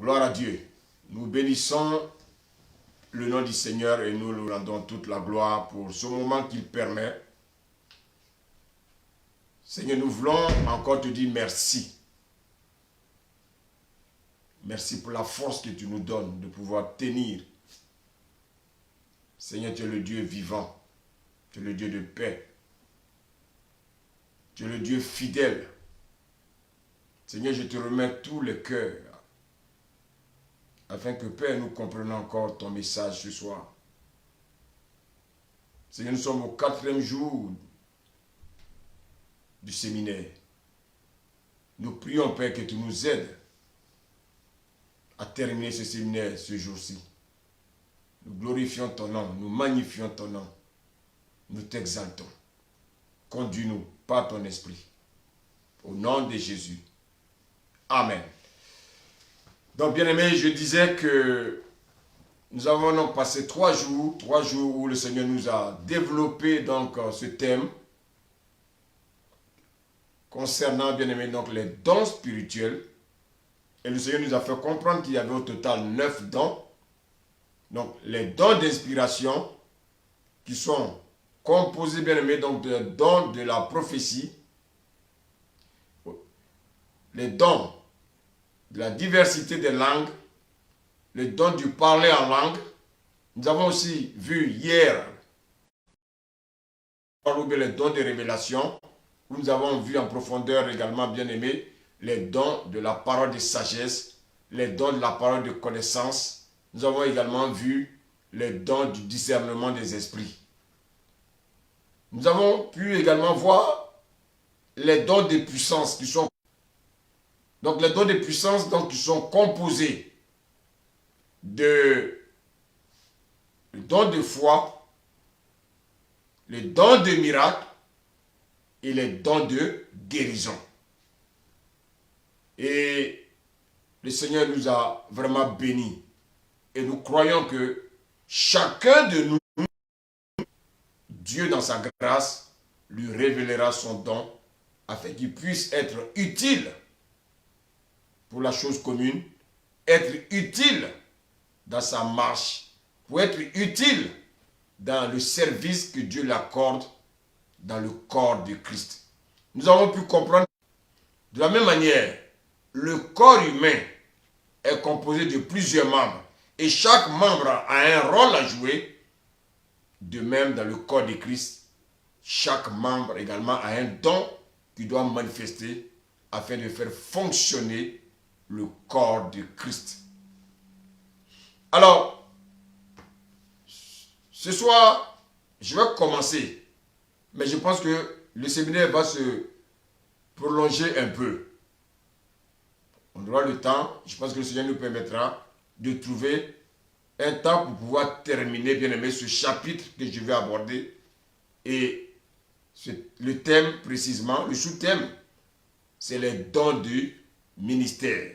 Gloire à Dieu. Nous bénissons le nom du Seigneur et nous lui rendons toute la gloire pour ce moment qu'il permet. Seigneur, nous voulons encore te dire merci. Merci pour la force que tu nous donnes de pouvoir tenir. Seigneur, tu es le Dieu vivant. Tu es le Dieu de paix. Tu es le Dieu fidèle. Seigneur, je te remets tout le cœur afin que, Père, nous comprenions encore ton message ce soir. Seigneur, nous sommes au 4e jour du séminaire. Nous prions, Père, que tu nous aides à terminer ce séminaire ce jour-ci. Nous glorifions ton nom, nous magnifions ton nom, nous t'exaltons. Conduis-nous par ton esprit. Au nom de Jésus. Amen. Donc, bien-aimés, je disais que nous avons donc passé 3 jours où le Seigneur nous a développé donc ce thème concernant, bien-aimés, donc les dons spirituels. Et le Seigneur nous a fait comprendre qu'il y avait au total 9 dons. Donc, les dons d'inspiration qui sont composés, bien-aimés, donc de dons de la prophétie, les dons de la diversité des langues, le don du parler en langue. Nous avons aussi vu hier les dons de révélation, où nous avons vu en profondeur également, bien aimé, les dons de la parole de sagesse, les dons de la parole de connaissance. Nous avons également vu les dons du discernement des esprits. Nous avons pu également voir les dons de puissance qui sont donc les dons de puissance donc, qui sont composés de le don de foi, les dons de miracle et les dons de guérison. Et le Seigneur nous a vraiment bénis. Et nous croyons que chacun de nous, Dieu dans sa grâce, lui révélera son don afin qu'il puisse être utile pour la chose commune, être utile dans sa marche, pour être utile dans le service que Dieu l'accorde dans le corps de Christ. Nous avons pu comprendre de la même manière, le corps humain est composé de plusieurs membres et chaque membre a un rôle à jouer. De même, dans le corps de Christ, chaque membre également a un don qu'il doit manifester afin de faire fonctionner le corps de Christ. Alors, ce soir, je vais commencer, mais je pense que le séminaire va se prolonger un peu. On aura le temps, je pense que le Seigneur nous permettra de trouver un temps pour pouvoir terminer, bien aimé, ce chapitre que je vais aborder. Et le thème précisément, le sous-thème, c'est les dons du ministère.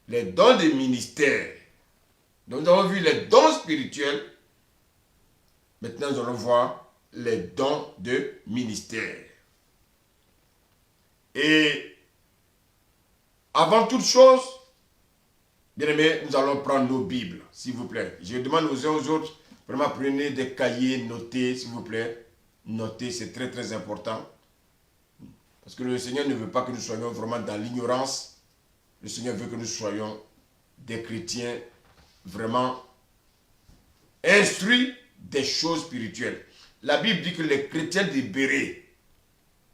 Les dons du ministère. Donc nous avons vu les dons spirituels. Maintenant, nous allons voir les dons de ministère. Et avant toute chose, bien aimé, nous allons prendre nos Bibles, s'il vous plaît. Je demande aux uns aux autres, vraiment prenez des cahiers, notez, s'il vous plaît. Notez, c'est très très important. Parce que le Seigneur ne veut pas que nous soyons vraiment dans l'ignorance. Le Seigneur veut que nous soyons des chrétiens vraiment instruits des choses spirituelles. La Bible dit que les chrétiens de Bérée,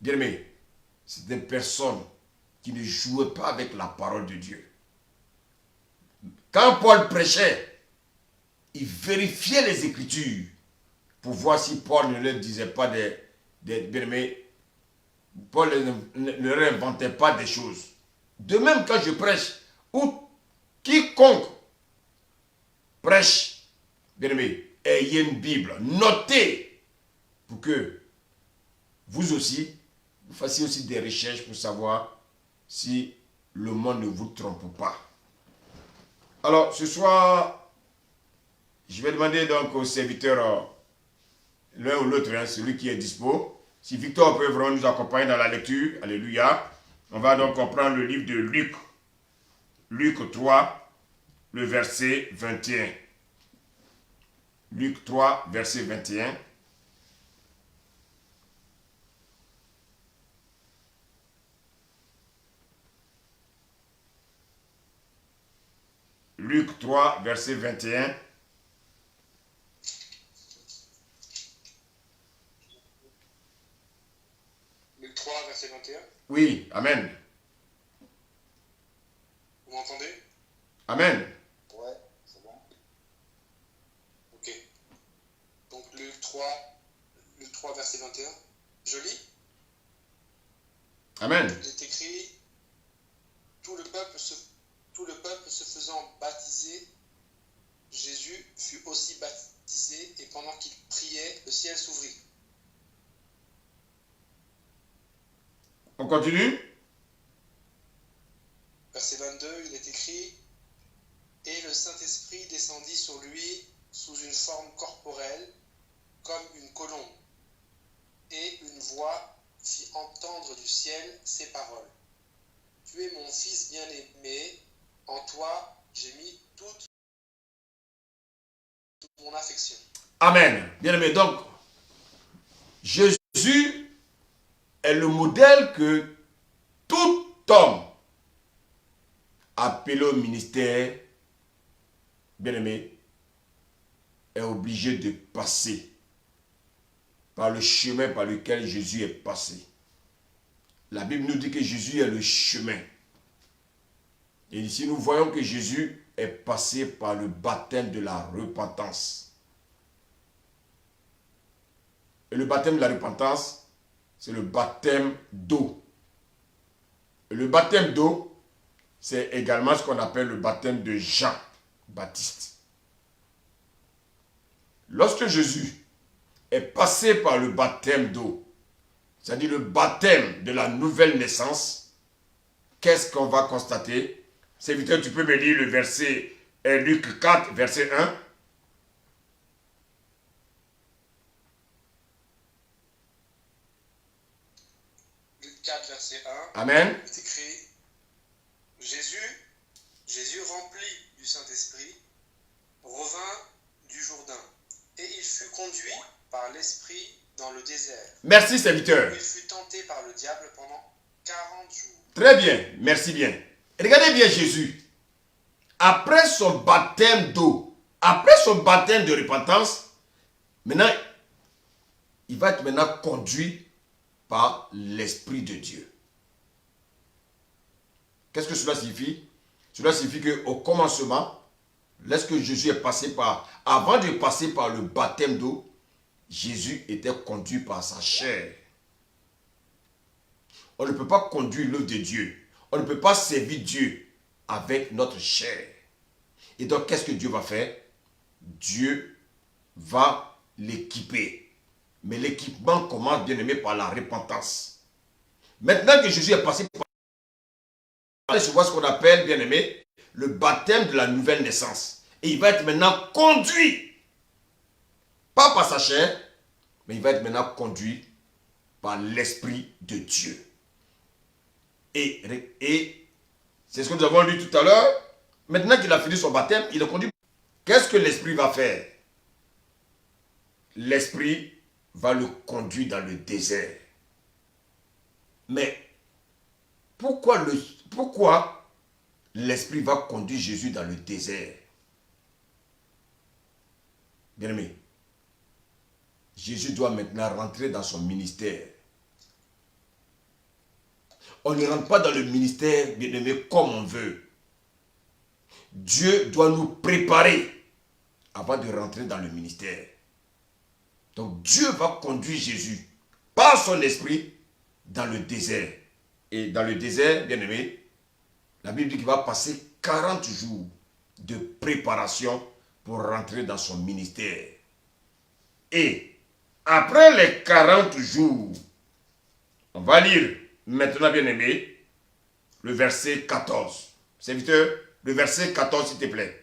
bien aimé, c'est des personnes qui ne jouaient pas avec la parole de Dieu. Quand Paul prêchait, il vérifiait les Écritures pour voir si Paul ne leur disait pas bien aimé, Paul ne leur inventait pas des choses. De même, quand je prêche, ou quiconque prêche, bien aimé, ayez une Bible, notez pour que vous aussi, vous fassiez aussi des recherches pour savoir si le monde ne vous trompe pas. Alors, ce soir, je vais demander donc aux serviteurs, l'un ou l'autre, hein, celui qui est dispo, si Victor peut vraiment nous accompagner dans la lecture, alléluia. On va donc prendre le livre de Luc. Luc 3, le verset 21. Luc 3, verset 21. Luc 3, verset 21. Luc 3, verset 21. Oui, amen. Vous m'entendez? Amen. Ouais, c'est bon. Ok. Donc Luc 3, verset 21. Je lis. Amen. Il est écrit, tout le peuple se faisant baptiser, Jésus fut aussi baptisé, et pendant qu'il priait, le ciel s'ouvrit. On continue. Verset 22, il est écrit, et le Saint-Esprit descendit sur lui sous une forme corporelle, comme une colombe, et une voix fit entendre du ciel ces paroles. Tu es mon fils bien-aimé, en toi j'ai mis toute mon affection. Amen. Bien aimé, donc, Jésus est le modèle que tout homme appelé au ministère, bien aimé, est obligé de passer par le chemin par lequel Jésus est passé. La Bible nous dit que Jésus est le chemin. Et ici, nous voyons que Jésus est passé par le baptême de la repentance. Et le baptême de la repentance, c'est le baptême d'eau. Et le baptême d'eau, c'est également ce qu'on appelle le baptême de Jean-Baptiste. Lorsque Jésus est passé par le baptême d'eau, c'est-à-dire le baptême de la nouvelle naissance, qu'est-ce qu'on va constater? Serviteur, tu peux me lire le verset Luc 4, verset 1. Luc 4, verset 1. Amen. C'est écrit, Jésus rempli du Saint-Esprit, revint du Jourdain, et il fut conduit par l'Esprit dans le désert. Merci, serviteur. Il fut tenté par le diable pendant 40 jours. Très bien, merci bien. Regardez bien Jésus. Après son baptême d'eau, après son baptême de repentance, maintenant, il va être maintenant conduit par l'Esprit de Dieu. Qu'est-ce que cela signifie? Cela signifie qu'au commencement, lorsque Jésus est passé par, avant de passer par le baptême d'eau, Jésus était conduit par sa chair. On ne peut pas conduire l'œuvre de Dieu. On ne peut pas servir Dieu avec notre chair. Et donc, qu'est-ce que Dieu va faire? Dieu va l'équiper. Mais l'équipement commence, bien aimé, par la repentance. Maintenant que Jésus est passé par ce qu'on appelle, bien aimé, le baptême de la nouvelle naissance. Et il va être maintenant conduit, pas par sa chair, mais il va être maintenant conduit par l'Esprit de Dieu. Et c'est ce que nous avons lu tout à l'heure. Maintenant qu'il a fini son baptême, il est conduit. Qu'est-ce que l'Esprit va faire? L'Esprit va le conduire dans le désert. Mais pourquoi l'Esprit va conduire Jésus dans le désert? Bien-aimé, Jésus doit maintenant rentrer dans son ministère. On ne rentre pas dans le ministère, bien-aimé, comme on veut. Dieu doit nous préparer avant de rentrer dans le ministère. Donc Dieu va conduire Jésus par son esprit dans le désert. Et dans le désert, bien aimé, la Bible dit qu'il va passer 40 jours de préparation pour rentrer dans son ministère. Et après les 40 jours, on va lire maintenant, bien aimé, le verset 14. Serviteur, le verset 14, s'il te plaît.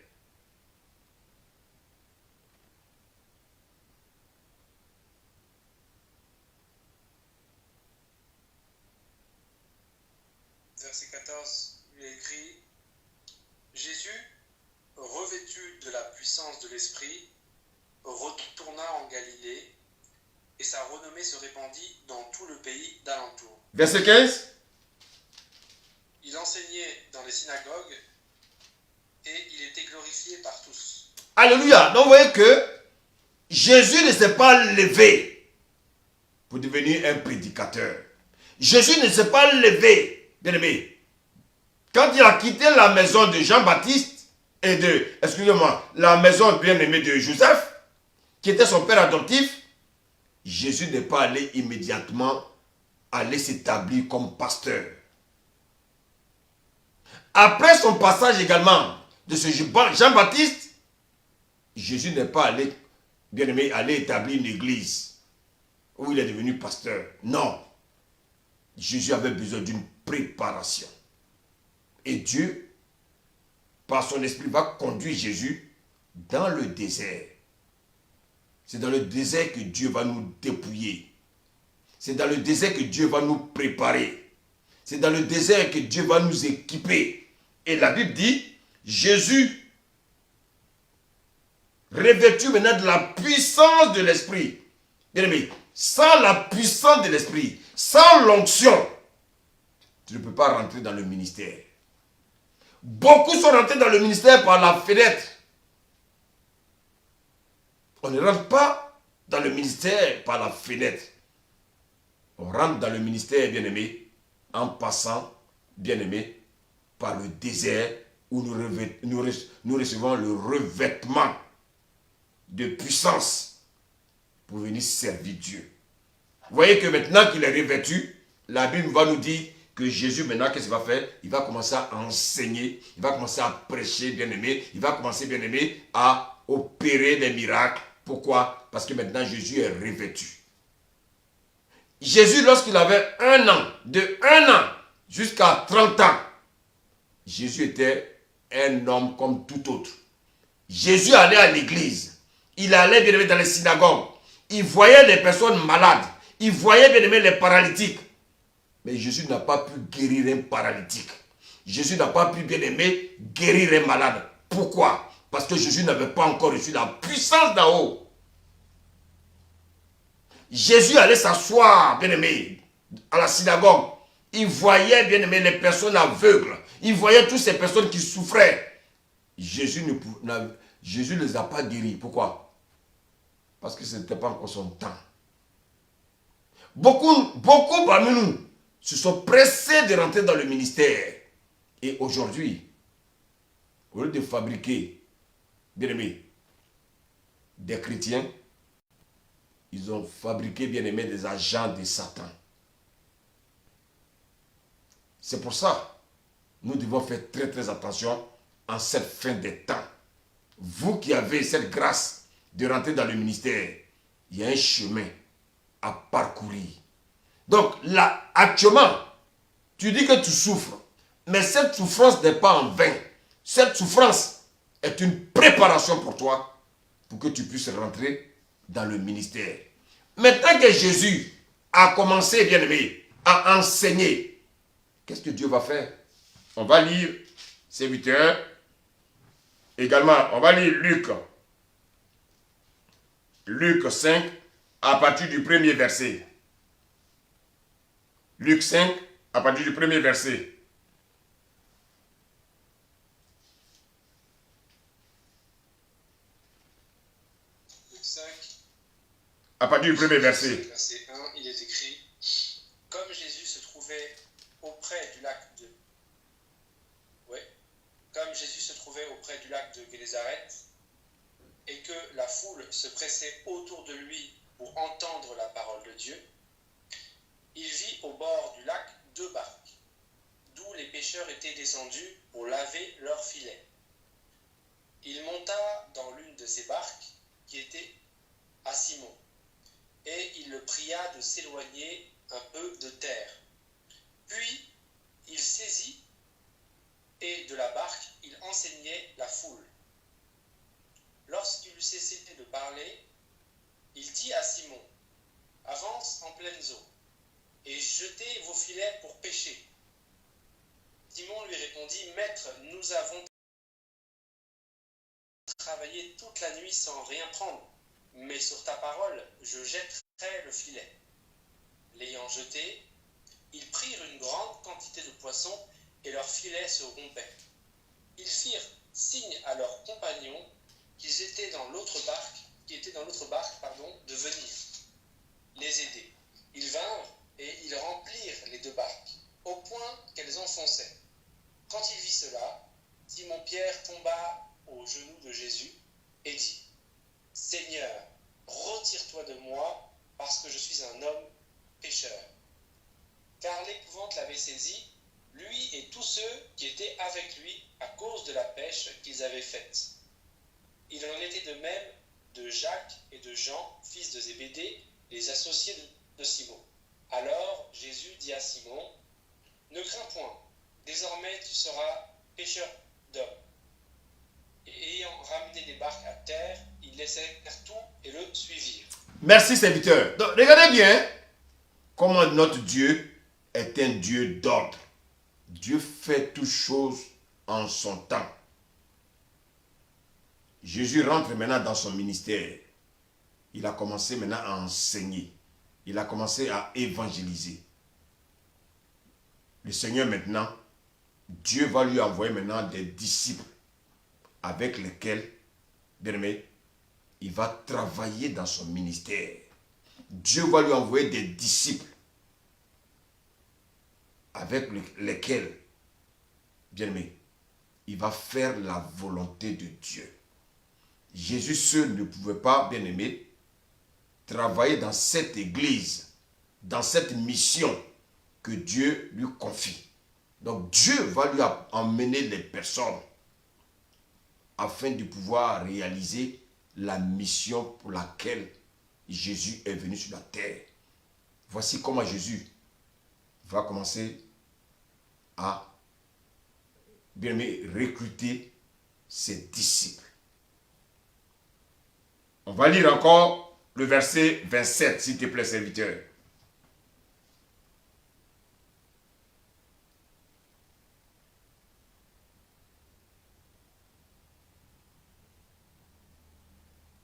Verset 14, il est écrit, Jésus, revêtu de la puissance de l'Esprit, retourna en Galilée, et sa renommée se répandit dans tout le pays d'alentour. Verset 15. Il enseignait dans les synagogues, et il était glorifié par tous. Alléluia. Donc vous voyez que Jésus ne s'est pas levé pour devenir un prédicateur. Jésus ne s'est pas levé, bien aimé. Quand il a quitté la maison de Jean-Baptiste et la maison bien-aimée de Joseph, qui était son père adoptif, Jésus n'est pas allé immédiatement s'établir comme pasteur. Après son passage également de ce Jean-Baptiste, Jésus n'est pas allé, bien-aimé, aller établir une église où il est devenu pasteur. Non. Jésus avait besoin d'une préparation. Et Dieu, par son esprit, va conduire Jésus dans le désert. C'est dans le désert que Dieu va nous dépouiller. C'est dans le désert que Dieu va nous préparer. C'est dans le désert que Dieu va nous équiper. Et la Bible dit, Jésus, revêtu maintenant de la puissance de l'Esprit. Bien aimé, sans la puissance de l'Esprit, sans l'onction, tu ne peux pas rentrer dans le ministère. Beaucoup sont rentrés dans le ministère par la fenêtre. On ne rentre pas dans le ministère par la fenêtre. On rentre dans le ministère, bien-aimé, en passant, bien-aimé, par le désert où nous recevons le revêtement de puissance pour venir servir Dieu. Vous voyez que maintenant qu'il est revêtu, la Bible va nous dire que Jésus, maintenant, qu'est-ce qu'il va faire? Il va commencer à enseigner, il va commencer à prêcher, bien-aimé, il va commencer, bien-aimé, à opérer des miracles. Pourquoi? Parce que maintenant, Jésus est revêtu. Jésus, lorsqu'il avait 1 an, de 1 an jusqu'à 30 ans, Jésus était un homme comme tout autre. Jésus allait à l'église, il allait, bien-aimé, dans les synagogues, il voyait les personnes malades, il voyait, bien-aimé, les paralytiques. Mais Jésus n'a pas pu guérir un paralytique. Jésus n'a pas pu, bien aimé, guérir un malade. Pourquoi? Parce que Jésus n'avait pas encore reçu la puissance d'en haut. Jésus allait s'asseoir, bien aimé, à la synagogue. Il voyait, bien aimé, les personnes aveugles. Il voyait toutes ces personnes qui souffraient. Jésus ne les a pas guéris. Pourquoi? Parce que ce n'était pas encore son temps. Beaucoup parmi nous se sont pressés de rentrer dans le ministère. Et aujourd'hui, au lieu de fabriquer, bien aimé, des chrétiens, ils ont fabriqué, bien aimé, des agents de Satan. C'est pour ça, nous devons faire très très attention en cette fin des temps. Vous qui avez cette grâce de rentrer dans le ministère, il y a un chemin à parcourir. Donc là, actuellement, tu dis que tu souffres, mais cette souffrance n'est pas en vain. Cette souffrance est une préparation pour toi, pour que tu puisses rentrer dans le ministère. Maintenant que Jésus a commencé, bien aimé, à enseigner, qu'est-ce que Dieu va faire? On va lire serviteur. Également, on va lire Luc 5, à partir du premier verset. Luc 5, à partir du premier verset. Luc 5, à partir du premier verset. Verset 1, il est écrit: Comme Jésus se trouvait auprès du lac de... Comme Jésus se trouvait auprès du lac de Génézareth, et que la foule se pressait autour de lui pour entendre la parole de Dieu, il vit au bord du lac 2 barques, d'où les pêcheurs étaient descendus pour laver leurs filets. Il monta dans l'une de ces barques, qui était à Simon, et il le pria de s'éloigner un peu de terre. Puis il saisit, et de la barque il enseignait la foule. Lorsqu'il eut cessé de parler, il dit à Simon: Avance en pleines eaux, et jetez vos filets pour pêcher. Simon lui répondit: Maître, nous avons travailler toute la nuit sans rien prendre, mais sur ta parole, je jetterai le filet. L'ayant jeté, ils prirent une grande quantité de poissons et leur filet se rompait. Ils firent signe à leurs compagnons qui étaient dans l'autre barque, de venir les aider. Ils vinrent et ils remplirent les deux barques, au point qu'elles enfonçaient. Quand il vit cela, Simon-Pierre tomba aux genoux de Jésus et dit : « Seigneur, retire-toi de moi, parce que je suis un homme pécheur. » Car l'épouvante l'avait saisi, lui et tous ceux qui étaient avec lui, à cause de la pêche qu'ils avaient faite. Il en était de même de Jacques et de Jean, fils de Zébédée, les associés de Simon. Alors Jésus dit à Simon : « Ne crains point, désormais tu seras pêcheur d'hommes. » Et ayant ramené les barques à terre, ils laissèrent tout et le suivirent. Merci, serviteur. Donc, regardez bien comment notre Dieu est un Dieu d'ordre. Dieu fait toutes choses en son temps. Jésus rentre maintenant dans son ministère. Il a commencé maintenant à enseigner. Il a commencé à évangéliser. Le Seigneur maintenant, Dieu va lui envoyer maintenant des disciples avec lesquels, bien aimé, il va travailler dans son ministère. Dieu va lui envoyer des disciples avec lesquels, bien aimé, il va faire la volonté de Dieu. Jésus seul ne pouvait pas, bien aimé, travailler dans cette église, dans cette mission que Dieu lui confie. Donc Dieu va lui emmener les personnes afin de pouvoir réaliser la mission pour laquelle Jésus est venu sur la terre. Voici comment Jésus va commencer à, bien aimé, recruter ses disciples. On va lire encore le verset 27, s'il te plaît, serviteur.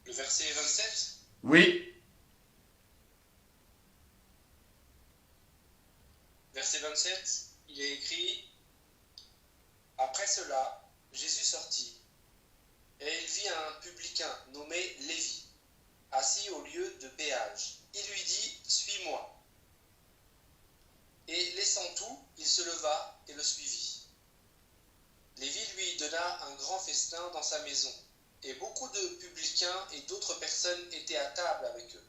Le verset 27. Oui. Verset 27, il est écrit : « Après cela, Jésus sortit, et il vit un publicain nommé Lévi, assis au lieu de péage. Il lui dit : Suis-moi. Et laissant tout, il se leva et le suivit. Lévi lui donna un grand festin dans sa maison, et beaucoup de publicains et d'autres personnes étaient à table avec eux.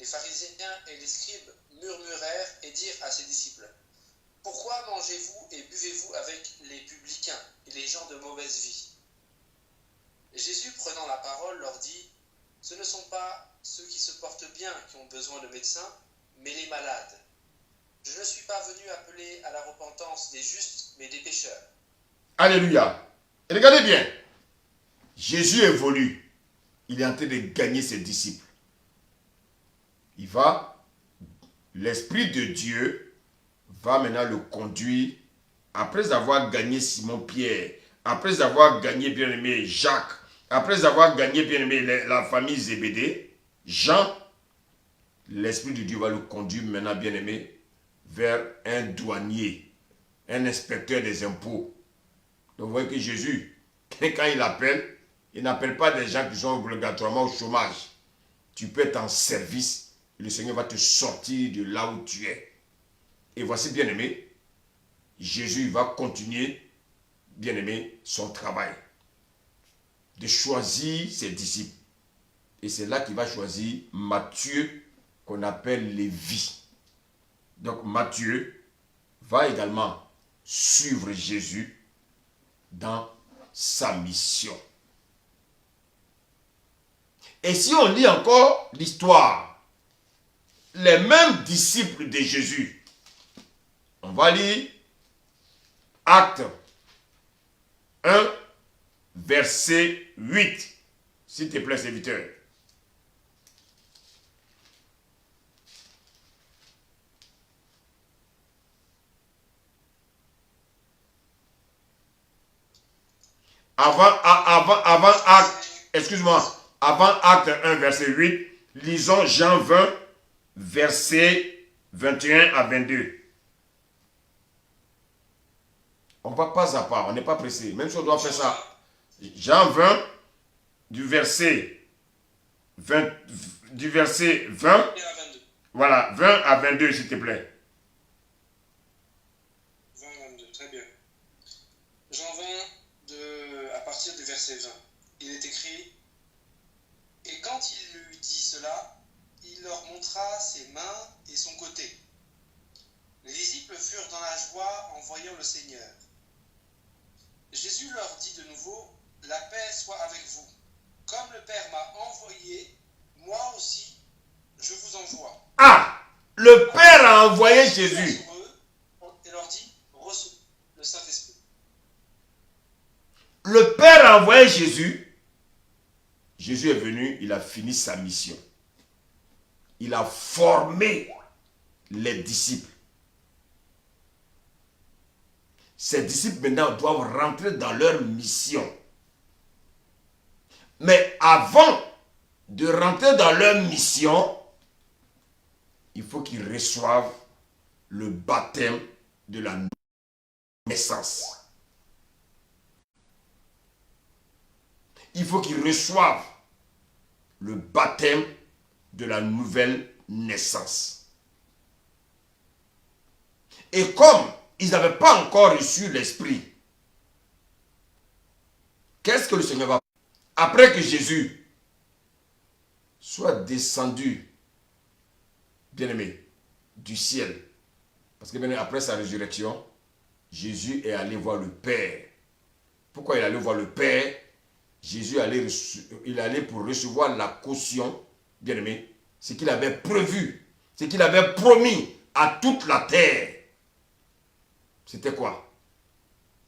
Les pharisiens et les scribes murmurèrent et dirent à ses disciples : « Pourquoi mangez-vous et buvez-vous avec les publicains et les gens de mauvaise vie ?» Jésus, prenant la parole, leur dit : « Ce ne sont pas ceux qui se portent bien qui ont besoin de médecins, mais les malades. Je ne suis pas venu appeler à la repentance des justes, mais des pécheurs. » Alléluia. Et regardez bien. Jésus évolue. Il est en train de gagner ses disciples. L'Esprit de Dieu va maintenant le conduire, après avoir gagné Simon-Pierre, après avoir gagné bien-aimé Jacques, après avoir gagné bien-aimé la famille Zébédée, Jean, l'Esprit de Dieu va le conduire maintenant, bien-aimé, vers un douanier, un inspecteur des impôts. Donc vous voyez que Jésus, quand il appelle, il n'appelle pas des gens qui sont obligatoirement au chômage. Tu peux être en service, le Seigneur va te sortir de là où tu es. Et voici, bien-aimé, Jésus va continuer, bien-aimé, son travail de choisir ses disciples. Et c'est là qu'il va choisir Matthieu, qu'on appelle Lévi. Donc Matthieu va également suivre Jésus dans sa mission. Et si on lit encore l'histoire, les mêmes disciples de Jésus, on va lire Actes 1, verset 8. S'il te plaît, serviteur. Avant acte, excuse-moi, avant acte 1, verset 8, lisons Jean 20, verset 21 à 22. On va pas à pas, on n'est pas pressé. Même si on doit faire ça. Jean 20, du verset 20, voilà, 20 à 22, s'il te plaît. 20 à 22, très bien. Jean 20, à partir du verset 20. Il est écrit: Et quand il eut dit cela, il leur montra ses mains et son côté. Les disciples furent dans la joie en voyant le Seigneur. Jésus leur dit de nouveau: La paix soit avec vous. Comme le Père m'a envoyé, moi aussi, je vous envoie. Ah! Le Père a envoyé Jésus. Et leur dit: Recevez le Saint-Esprit. Le Père a envoyé Jésus. Jésus est venu, il a fini sa mission. Il a formé les disciples. Ces disciples maintenant doivent rentrer dans leur mission. Mais avant de rentrer dans leur mission, il faut qu'ils reçoivent le baptême de la naissance. Il faut qu'ils reçoivent le baptême de la nouvelle naissance. Et comme ils n'avaient pas encore reçu l'Esprit, qu'est-ce que le Seigneur va faire? Après que Jésus soit descendu, bien-aimé, du ciel, parce que bien, après sa résurrection, Jésus est allé voir le Père. Pourquoi il est allé voir le Père? Jésus il allait pour recevoir la caution, bien-aimé, ce qu'il avait prévu, ce qu'il avait promis à toute la terre. C'était quoi?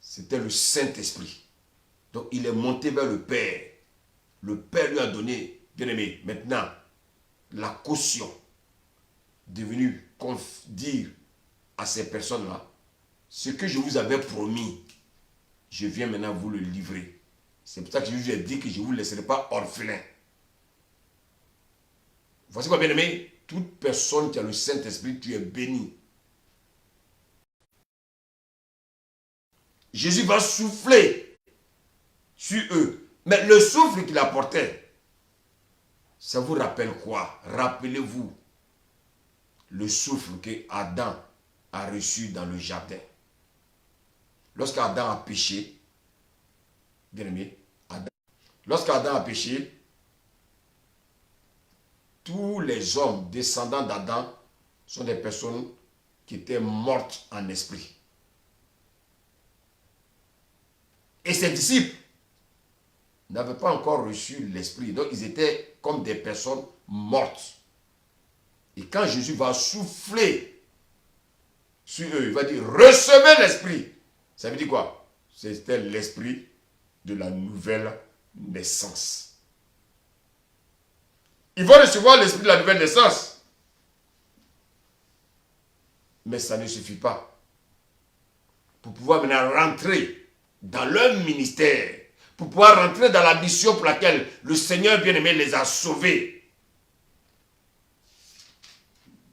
C'était le Saint-Esprit. Donc il est monté vers le Père. Le Père lui a donné, bien-aimé, maintenant, la caution, devenu dire à ces personnes-là, ce que je vous avais promis, je viens maintenant vous le livrer. C'est pour ça que je vous ai dit que je ne vous laisserai pas orphelin. Voici quoi, bien-aimé, toute personne qui a le Saint-Esprit, tu es béni. Jésus va souffler sur eux. Mais le souffle qu'il apportait, ça vous rappelle quoi? Rappelez-vous le souffle que Adam a reçu dans le jardin. Lorsqu'Adam a péché, bien-aimé, lorsqu'Adam a péché, tous les hommes descendants d'Adam sont des personnes qui étaient mortes en esprit. Et ses disciples n'avaient pas encore reçu l'esprit. Donc ils étaient comme des personnes mortes. Et quand Jésus va souffler sur eux, il va dire: recevez l'esprit. Ça veut dire quoi? C'était l'esprit de la nouvelle naissance. Ils vont recevoir l'esprit de la nouvelle naissance. Mais ça ne suffit pas. Pour pouvoir maintenant rentrer dans leur ministère, pour pouvoir rentrer dans la mission pour laquelle le Seigneur bien-aimé les a sauvés.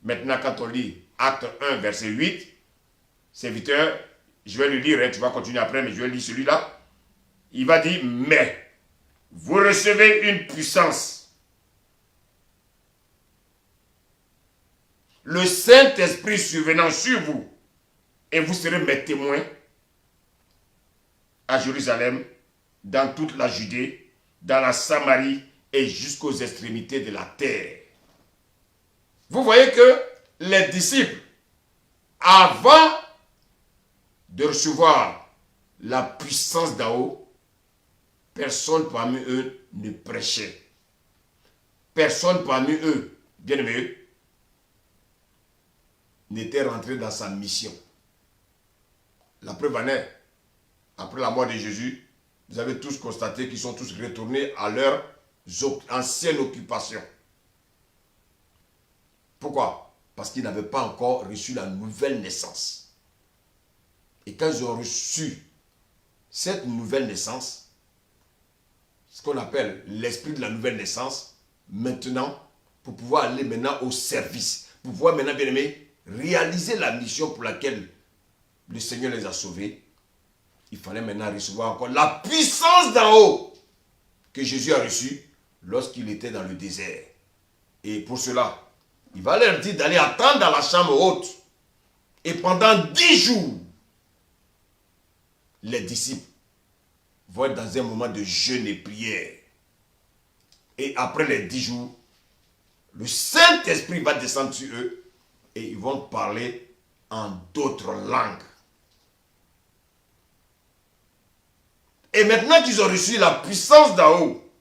Maintenant, quand on lit Acte 1, verset 8, serviteur, je vais le lire, hein, tu vas continuer après, mais je vais lire celui-là. Il va dire: mais vous recevez une puissance. Le Saint-Esprit survenant sur vous, et vous serez mes témoins à Jérusalem, dans toute la Judée, dans la Samarie et jusqu'aux extrémités de la terre. Vous voyez que les disciples, avant de recevoir la puissance d'en haut, personne parmi eux ne prêchait. Personne parmi eux, bien-aimés, n'était rentré dans sa mission. La preuve en est, après la mort de Jésus, vous avez tous constaté qu'ils sont tous retournés à leur ancienne occupation. Pourquoi? Parce qu'ils n'avaient pas encore reçu la nouvelle naissance. Et quand ils ont reçu cette nouvelle naissance, ce qu'on appelle l'esprit de la nouvelle naissance, maintenant, pour pouvoir aller maintenant au service, pour pouvoir maintenant, bien aimé, réaliser la mission pour laquelle le Seigneur les a sauvés, il fallait maintenant recevoir encore la puissance d'en haut que Jésus a reçue lorsqu'il était dans le désert. Et pour cela, il va leur dire d'aller attendre dans la chambre haute. Et pendant 10 jours, les disciples vont être dans un moment de jeûne et prière. Et après les 10 jours, le Saint-Esprit va descendre sur eux et ils vont parler en d'autres langues. Et maintenant qu'ils ont reçu la puissance d'en haut,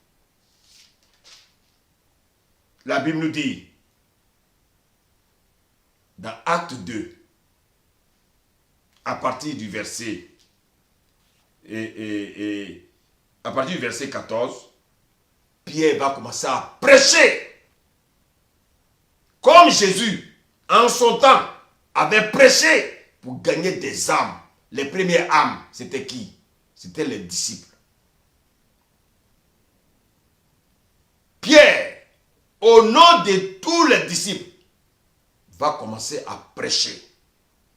la Bible nous dit, dans Acte 2, à partir du verset à partir du verset 14, Pierre va commencer à prêcher. Comme Jésus, en son temps, avait prêché pour gagner des âmes. Les premières âmes, c'était qui? C'était les disciples. Pierre, au nom de tous les disciples, va commencer à prêcher.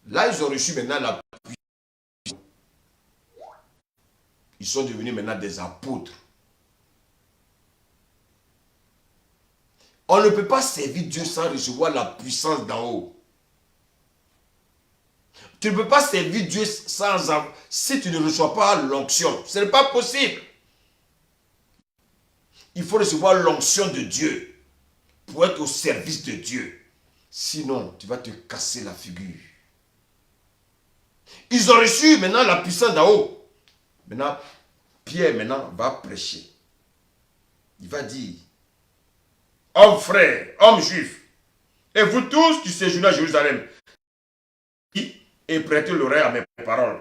Là, ils ont reçu maintenant la puissance. Ils sont devenus maintenant des apôtres. On ne peut pas servir Dieu sans recevoir la puissance d'en haut. Tu ne peux pas servir Dieu si tu ne reçois pas l'onction. Ce n'est pas possible. Il faut recevoir l'onction de Dieu pour être au service de Dieu. Sinon, tu vas te casser la figure. Ils ont reçu maintenant la puissance d'en haut. Maintenant, Pierre va prêcher. Il va dire, hommes frères, hommes juifs, et vous tous qui séjournez à Jérusalem, et prêtez l'oreille à mes paroles.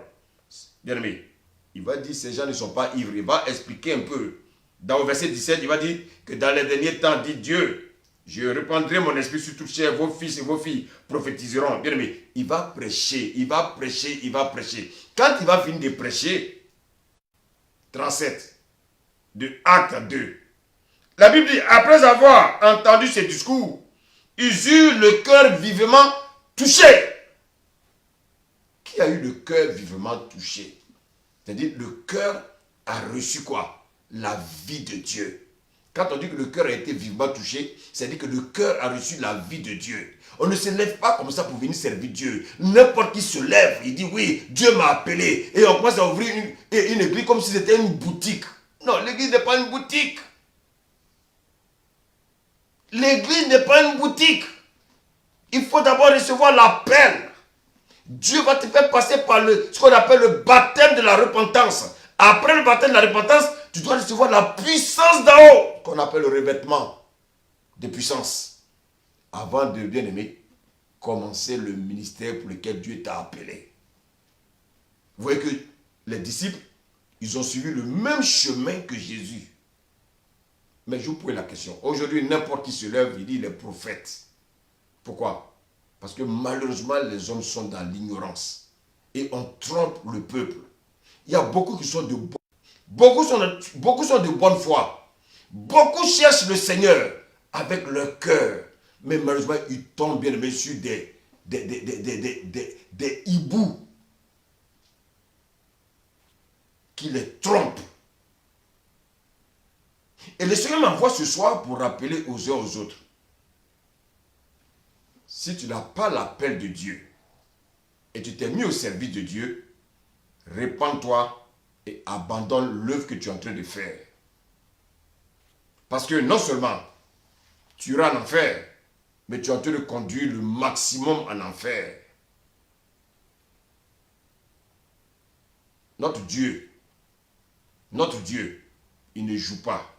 Bien aimé, il va dire, ces gens ne sont pas ivres. Il va expliquer un peu. Dans le verset 17, il va dire que dans les derniers temps, dit Dieu, je répandrai mon esprit sur toute chair, vos fils et vos filles prophétiseront. Bien aimé, il va prêcher, il va prêcher, il va prêcher. Quand il va finir de prêcher, 37, de Acte 2, la Bible dit, après avoir entendu ces discours, ils eurent le cœur vivement touché. Qui a eu le cœur vivement touché? C'est-à-dire, le cœur a reçu quoi? La vie de Dieu. Quand on dit que le cœur a été vivement touché, c'est-à-dire que le cœur a reçu la vie de Dieu. On ne se lève pas comme ça pour venir servir Dieu. N'importe qui se lève, il dit oui, Dieu m'a appelé. Et on commence à ouvrir une église comme si c'était une boutique. Non, l'église n'est pas une boutique. L'église n'est pas une boutique. Il faut d'abord recevoir l'appel. Dieu va te faire passer par ce qu'on appelle le baptême de la repentance. Après le baptême de la repentance, tu dois recevoir la puissance d'en haut, qu'on appelle le revêtement de puissance. Avant de, bien aimer, commencer le ministère pour lequel Dieu t'a appelé. Vous voyez que les disciples, ils ont suivi le même chemin que Jésus. Mais je vous pose la question. Aujourd'hui, n'importe qui se lève, il dit les prophètes. Pourquoi? Parce que malheureusement, les hommes sont dans l'ignorance. Et on trompe le peuple. Il y a beaucoup qui sont de beaucoup sont de bonne foi. Beaucoup cherchent le Seigneur avec leur cœur. Mais malheureusement, ils tombent bien aimés sur des hiboux qui les trompent. Et le Seigneur m'envoie ce soir pour rappeler aux uns aux autres. Si tu n'as pas l'appel de Dieu et tu t'es mis au service de Dieu, répands-toi et abandonne l'œuvre que tu es en train de faire. Parce que non seulement tu iras en enfer, mais tu es en train de conduire le maximum en enfer. Notre Dieu, il ne joue pas.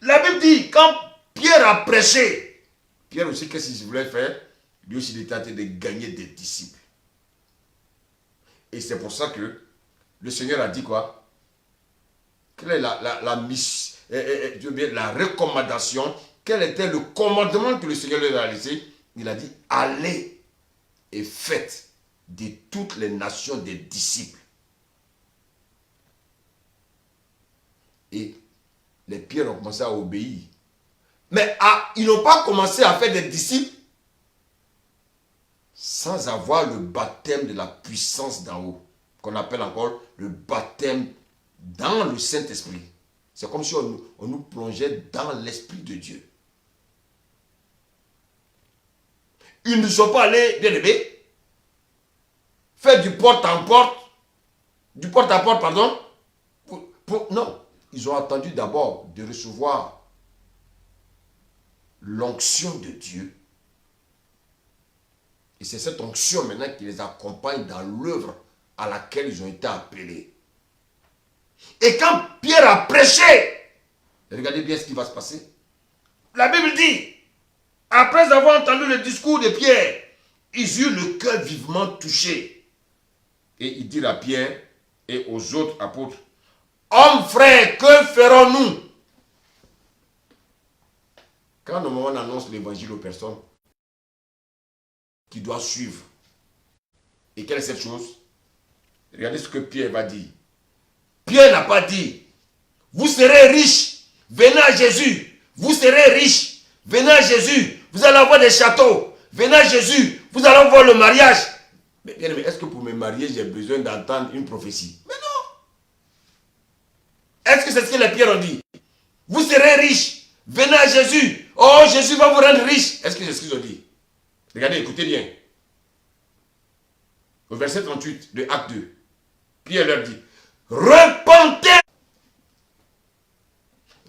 La Bible dit, quand Pierre a prêché, Pierre aussi, qu'est-ce qu'il voulait faire? Lui aussi, il était en train de gagner des disciples. Et c'est pour ça que le Seigneur a dit quoi? Quelle est la recommandation? Quel était le commandement que le Seigneur lui a laissé? Il a dit, allez et faites de toutes les nations des disciples. les pierres ont commencé à obéir. Mais ils n'ont pas commencé à faire des disciples sans avoir le baptême de la puissance d'en haut, qu'on appelle encore le baptême dans le Saint-Esprit. C'est comme si on nous plongeait dans l'Esprit de Dieu. Ils ne sont pas allés, bien aimés, faire du porte-à-porte, pardon. Non, ils ont attendu d'abord de recevoir l'onction de Dieu. Et c'est cette onction maintenant qui les accompagne dans l'œuvre à laquelle ils ont été appelés. Et quand Pierre a prêché, regardez bien ce qui va se passer. La Bible dit, après avoir entendu le discours de Pierre, ils eurent le cœur vivement touché. Et ils dirent à Pierre et aux autres apôtres, hommes frères, que ferons-nous? Quand normalement on annonce l'évangile aux personnes qui doivent suivre, et quelle est cette chose? Regardez ce que Pierre va dire. Pierre n'a pas dit, vous serez riches, venez à Jésus, vous serez riches, venez à Jésus, vous allez avoir des châteaux, venez à Jésus, vous allez avoir le mariage. Mais bien aimé, est-ce que pour me marier, j'ai besoin d'entendre une prophétie? Mais non. Est-ce que c'est ce que les pierres ont dit? Vous serez riches, venez à Jésus, oh Jésus va vous rendre riche. Est-ce que c'est ce qu'ils ont dit? Regardez, écoutez bien. Au verset 38 de Acte 2, Pierre leur dit,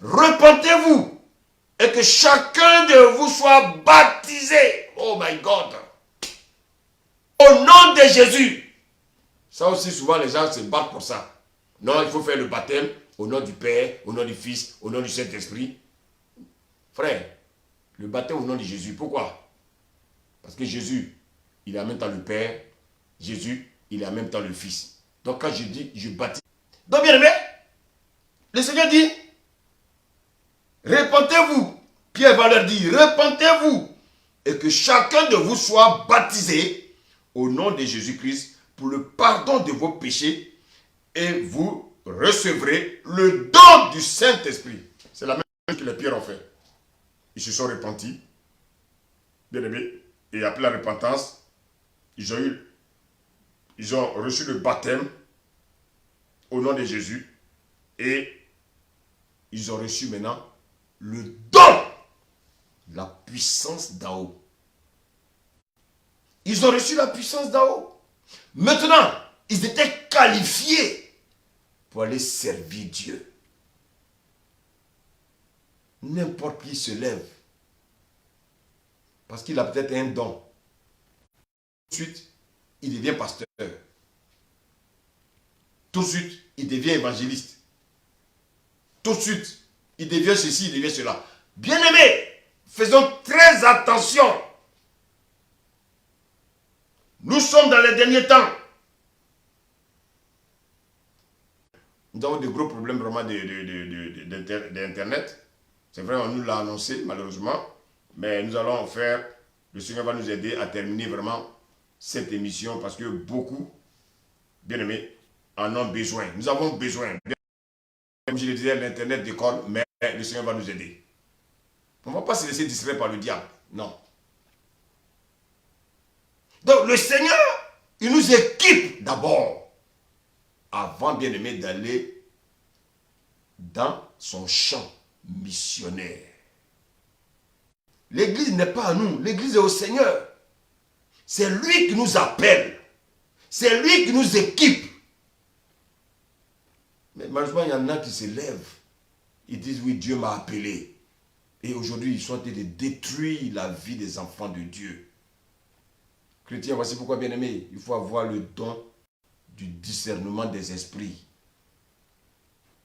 repentez-vous et que chacun de vous soit baptisé. Oh my God. Au nom de Jésus. Ça aussi, souvent, les gens se battent pour ça. Non, il faut faire le baptême au nom du Père, au nom du Fils, au nom du Saint-Esprit. Frère, le baptême au nom de Jésus. Pourquoi? Parce que Jésus, il est en même temps le Père. Jésus, il est en même temps le Fils. Donc quand je dis, je baptise. Donc bien aimé, le Seigneur dit, repentez-vous. Pierre va leur dire, repentez-vous. Et que chacun de vous soit baptisé au nom de Jésus-Christ pour le pardon de vos péchés. Et vous recevrez le don du Saint-Esprit. C'est la même chose que les pierres ont fait. Ils se sont repentis, bien aimé, et après la repentance, ils ont reçu le baptême au nom de Jésus et ils ont reçu maintenant le don, la puissance d'en haut. Ils ont reçu la puissance d'en haut. Maintenant, ils étaient qualifiés pour aller servir Dieu. N'importe qui se lève parce qu'il a peut-être un don. Tout de suite, il devient pasteur. Tout de suite, il devient évangéliste. Tout de suite, il devient ceci, il devient cela. Bien-aimés, faisons très attention. Nous sommes dans les derniers temps. Nous avons de gros problèmes vraiment d'Internet. C'est vrai, on nous l'a annoncé, malheureusement. Mais nous allons faire, le Seigneur va nous aider à terminer vraiment cette émission parce que beaucoup, bien aimés, en ont besoin. Nous avons besoin. Comme je le disais, l'Internet décolle, mais le Seigneur va nous aider. On ne va pas se laisser distraire par le diable. Non. Donc le Seigneur, il nous équipe d'abord, avant, bien aimé, d'aller dans son champ missionnaire. L'église n'est pas à nous, l'église est au Seigneur. C'est lui qui nous appelle. C'est lui qui nous équipe. Mais malheureusement, il y en a qui se lèvent. Ils disent, oui, Dieu m'a appelé. Et aujourd'hui, ils sont en train de détruire la vie des enfants de Dieu. Chrétiens, voici pourquoi, bien aimé, il faut avoir le don du discernement des esprits.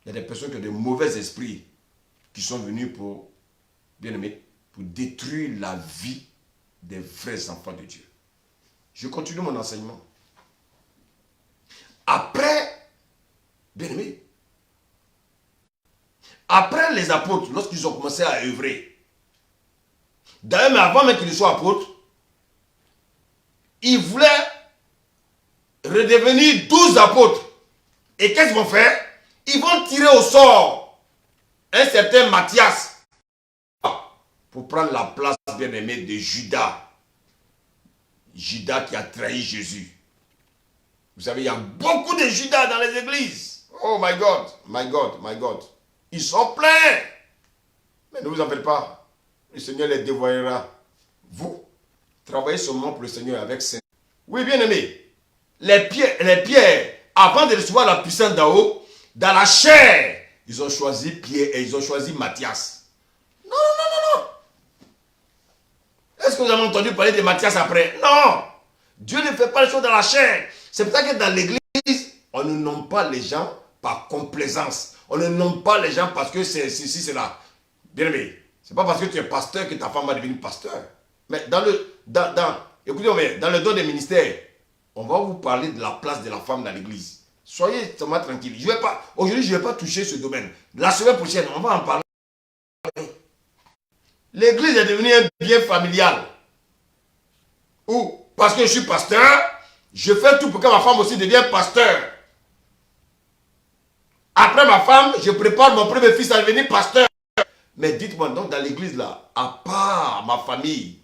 Il y a des personnes qui ont de mauvais esprits qui sont venus pour, bien aimé, pour détruire la vie des vrais enfants de Dieu. Je continue mon enseignement. Après, bien aimé, après les apôtres, lorsqu'ils ont commencé à œuvrer, d'ailleurs, mais avant même qu'ils soient apôtres, ils voulaient redevenir 12 apôtres. Et qu'est-ce qu'ils vont faire? Ils vont tirer au sort un certain Matthias pour prendre la place bien-aimée de Judas. Judas qui a trahi Jésus. Vous savez, il y a beaucoup de Judas dans les églises. Oh my God, my God, my God. Ils sont pleins. Mais ne vous en faites pas. Le Seigneur les dévoilera. Vous, travaillez seulement pour le Seigneur avec Saint. Oui, bien-aimé. Les pierres, avant de recevoir la puissance d'en haut, dans la chair, ils ont choisi Pierre et ils ont choisi Matthias. Non, non, non, non. Est-ce que vous avez entendu parler de Matthias après? Non. Dieu ne fait pas les choses dans la chair. C'est pour ça que dans l'église, on ne nomme pas les gens par complaisance. On ne nomme pas les gens parce que c'est ceci, c'est là. Bien aimé, c'est pas parce que tu es pasteur que ta femme va devenir pasteur. Mais écoutez, dans le don des ministères, on va vous parler de la place de la femme dans l'église. Soyez seulement tranquille. Aujourd'hui, je ne vais pas toucher ce domaine. La semaine prochaine, on va en parler. L'église est devenue un bien familial. Ou, parce que je suis pasteur, je fais tout pour que ma femme aussi devienne pasteur. Après ma femme, je prépare mon premier fils à devenir pasteur. Mais dites-moi donc, dans l'église là, à part ma famille,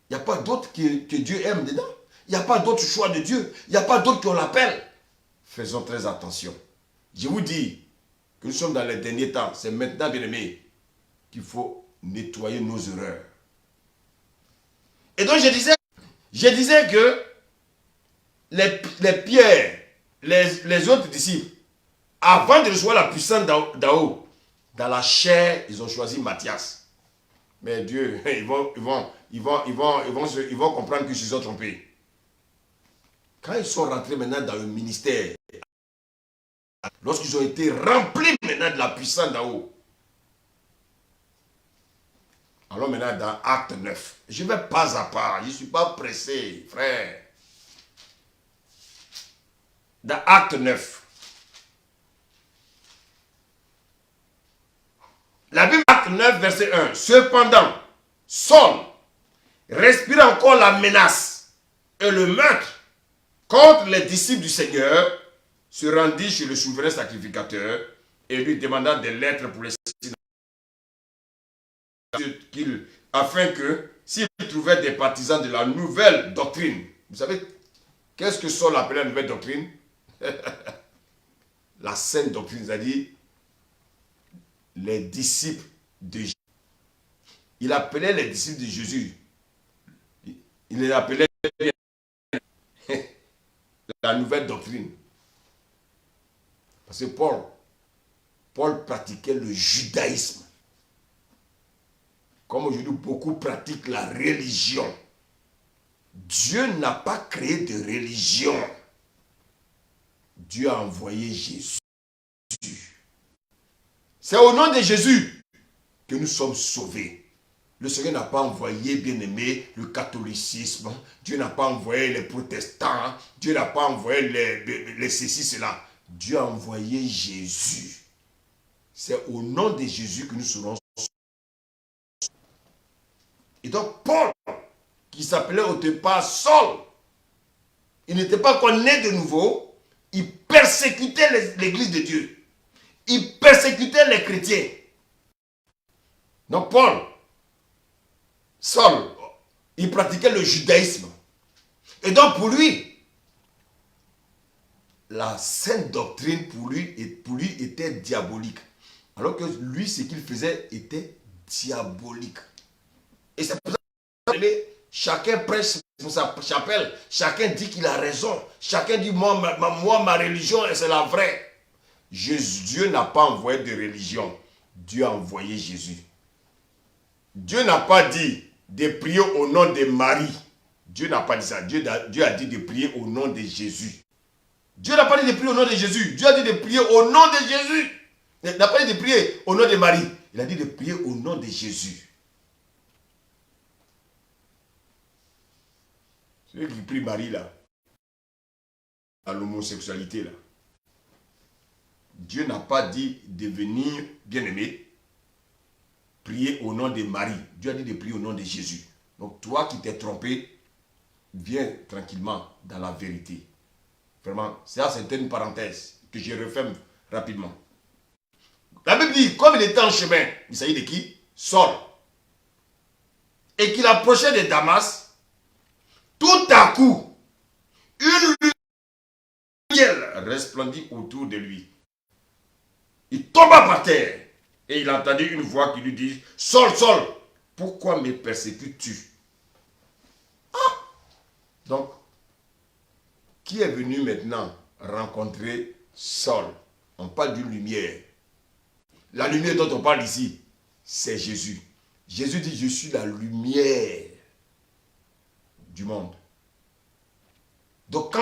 il n'y a pas d'autres que Dieu aime dedans. Il n'y a pas d'autres choix de Dieu. Il n'y a pas d'autres qu'on l'appelle. Faisons très attention. Je vous dis que nous sommes dans les derniers temps. C'est maintenant, bien aimé, qu'il faut nettoyer nos erreurs. Et donc je disais que les pierres, les autres disciples, avant de recevoir la puissance d'en haut, dans la chair, ils ont choisi Matthias. Mais Dieu, ils vont comprendre qu'ils se sont trompés. Quand ils sont rentrés maintenant dans le ministère, lorsqu'ils ont été remplis maintenant de la puissance d'en haut, allons maintenant dans Acte 9. Je vais pas à pas, je ne suis pas pressé, frère. Dans Acte 9. La Bible, Acte 9, verset 1. Cependant, Saul respire encore la menace et le meurtre contre les disciples du Seigneur, se rendit chez le souverain sacrificateur et lui demanda des lettres pour les afin que, s'il trouvait des partisans de la nouvelle doctrine, vous savez, qu'est-ce que Saul appelait la nouvelle doctrine? La sainte doctrine, c'est-à-dire les disciples de Jésus. Il appelait les disciples de Jésus. Il les appelait la nouvelle doctrine. Parce que Paul pratiquait le judaïsme. Comme aujourd'hui, beaucoup pratiquent la religion. Dieu n'a pas créé de religion. Dieu a envoyé Jésus. C'est au nom de Jésus que nous sommes sauvés. Le Seigneur n'a pas envoyé, bien-aimé, le catholicisme. Dieu n'a pas envoyé les protestants. Dieu n'a pas envoyé les ceci, cela. Dieu a envoyé Jésus. C'est au nom de Jésus que nous serons sauvés. Et donc, Paul, qui s'appelait au départ Saul, il n'était pas encore né de nouveau. Il persécutait l'église de Dieu. Il persécutait les chrétiens. Donc Paul, Saul, il pratiquait le judaïsme. Et donc pour lui, la sainte doctrine pour lui était diabolique. Alors que lui, ce qu'il faisait était diabolique. Et c'est pour ça que chacun prêche pour sa chapelle. Chacun dit qu'il a raison. Chacun dit, moi ma religion, c'est la vraie. Dieu n'a pas envoyé de religion. Dieu a envoyé Jésus. Dieu n'a pas dit de prier au nom de Marie. Dieu n'a pas dit ça. Dieu a dit de prier au nom de Jésus. Dieu n'a pas dit de prier au nom de Jésus. Dieu a dit de prier au nom de Jésus. Il n'a pas dit de prier au nom de Marie. Il a dit de prier au nom de Jésus. Celui qui prie Marie là, à l'homosexualité là. Dieu n'a pas dit de venir, bien-aimé, prier au nom de Marie. Dieu a dit de prier au nom de Jésus. Donc toi qui t'es trompé, viens tranquillement dans la vérité. Vraiment, ça c'était une parenthèse que je referme rapidement. La Bible dit, comme il était en chemin, il s'agit de qui? Saul. Et qu'il approchait de Damas, tout à coup, une lumière resplendit autour de lui. Il tomba par terre et il entendit une voix qui lui dit, Saul, Saul, pourquoi me persécutes-tu? Donc, qui est venu maintenant rencontrer Saul? On parle d'une lumière. La lumière dont on parle ici, c'est Jésus. Jésus dit, je suis la lumière du monde. Donc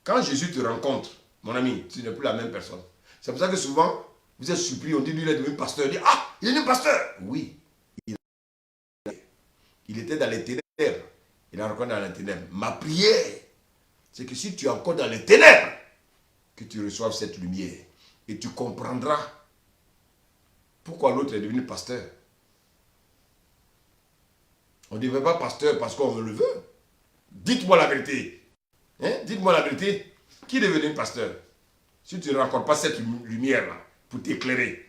quand Jésus te rencontre, mon ami, tu n'es plus la même personne. C'est pour ça que souvent, vous êtes surpris, on dit, lui, il est devenu pasteur. On dit, ah, il est devenu pasteur. Oui, il était dans les ténèbres. Il est encore dans les ténèbres. Ma prière, c'est que si tu es encore dans les ténèbres, que tu reçoives cette lumière. Et tu comprendras pourquoi l'autre est devenu pasteur. On ne devient pas pasteur parce qu'on le veut. Dites-moi la vérité. Hein? Dites-moi la vérité. Qui est devenu pasteur? Si tu ne rencontres pas cette lumière-là pour t'éclairer.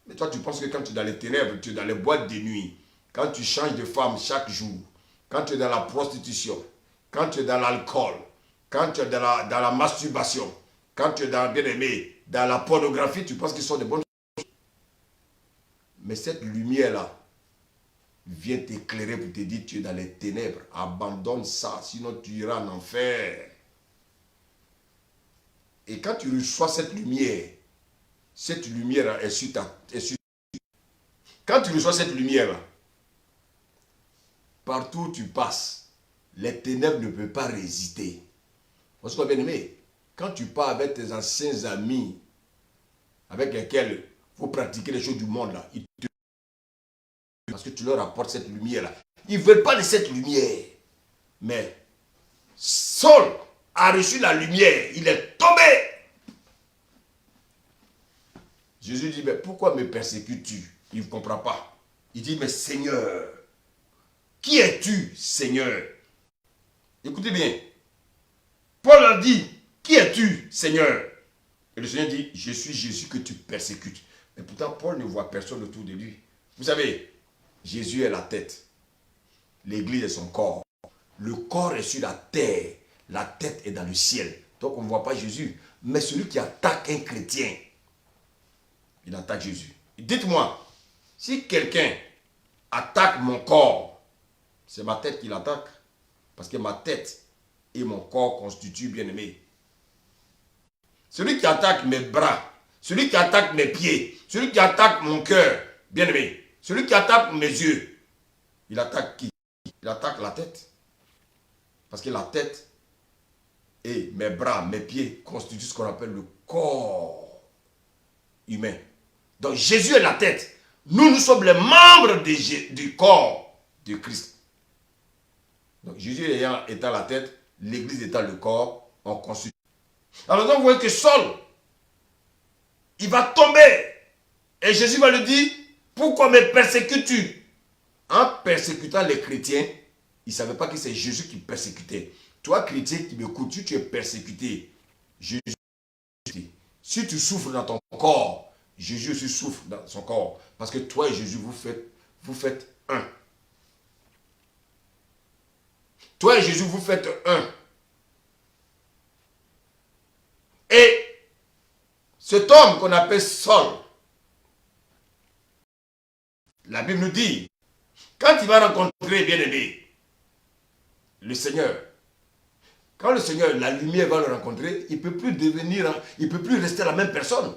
Mais toi, tu penses que quand tu es dans les ténèbres, tu es dans les boîtes de nuit, quand tu changes de femme chaque jour, quand tu es dans la prostitution, quand tu es dans l'alcool, quand tu es dans la masturbation, quand tu es dans, bien aimé, dans la pornographie, tu penses qu'ils sont de bonnes choses. Mais cette lumière-là vient t'éclairer pour te dire tu es dans les ténèbres. Abandonne ça, sinon tu iras en enfer. Et quand tu reçois cette lumière est sur ta... Quand tu reçois cette lumière, partout où tu passes, les ténèbres ne peuvent pas résister. Parce que bien aimé, quand tu pars avec tes anciens amis, avec lesquels il faut pratiquer les choses du monde, là, ils te... parce que tu leur apportes cette lumière-là. Ils ne veulent pas de cette lumière. Mais Saul a reçu la lumière, il est tombé. Jésus dit, mais pourquoi me persécutes-tu? Il ne comprend pas. Il dit, mais Seigneur, qui es-tu, Seigneur? Écoutez bien. Paul a dit, qui es-tu, Seigneur? Et le Seigneur dit, je suis Jésus que tu persécutes. Mais pourtant, Paul ne voit personne autour de lui. Vous savez, Jésus est la tête. L'église est son corps. Le corps est sur la terre. La tête est dans le ciel. Donc on ne voit pas Jésus. Mais celui qui attaque un chrétien, il attaque Jésus. Dites-moi, si quelqu'un attaque mon corps, c'est ma tête qui l'attaque. Parce que ma tête et mon corps constituent, bien aimé. Celui qui attaque mes bras, celui qui attaque mes pieds, celui qui attaque mon cœur, bien aimé, celui qui attaque mes yeux, il attaque qui? Il attaque la tête. Parce que la tête et mes bras, mes pieds constituent ce qu'on appelle le corps humain. Donc Jésus est la tête. Nous sommes les membres du corps de Christ. Donc Jésus étant la tête, l'église étant le corps, on constitue. Alors donc vous voyez que Saul, il va tomber. Et Jésus va lui dire, pourquoi me persécutes-tu? En persécutant les chrétiens, il ne savait pas que c'est Jésus qui persécutait. Toi, chrétien qui m'écoutes, tu es persécuté. Jésus. Si tu souffres dans ton corps, Jésus aussi souffre dans son corps. Parce que toi et Jésus, vous faites un. Toi et Jésus, vous faites un. Et cet homme qu'on appelle Saul, la Bible nous dit, quand il va rencontrer, bien aimé, le Seigneur, quand le Seigneur, la lumière va le rencontrer, il ne peut plus devenir, il ne peut plus rester la même personne.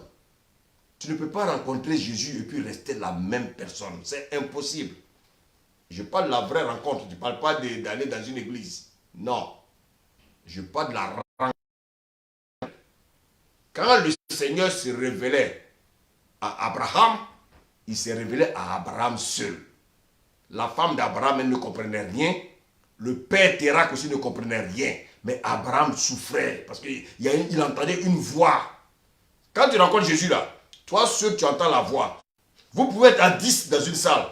Tu ne peux pas rencontrer Jésus et puis rester la même personne. C'est impossible. Je parle de la vraie rencontre. Je ne parle pas d'aller dans une église. Non. Je parle de la rencontre. Quand le Seigneur se révélait à Abraham, il s'est révélé à Abraham seul. La femme d'Abraham, elle ne comprenait rien. Le père Térak aussi ne comprenait rien. Mais Abraham souffrait parce qu'il entendait une voix. Quand tu rencontres Jésus là, toi seul tu entends la voix. Vous pouvez être à 10 dans une salle.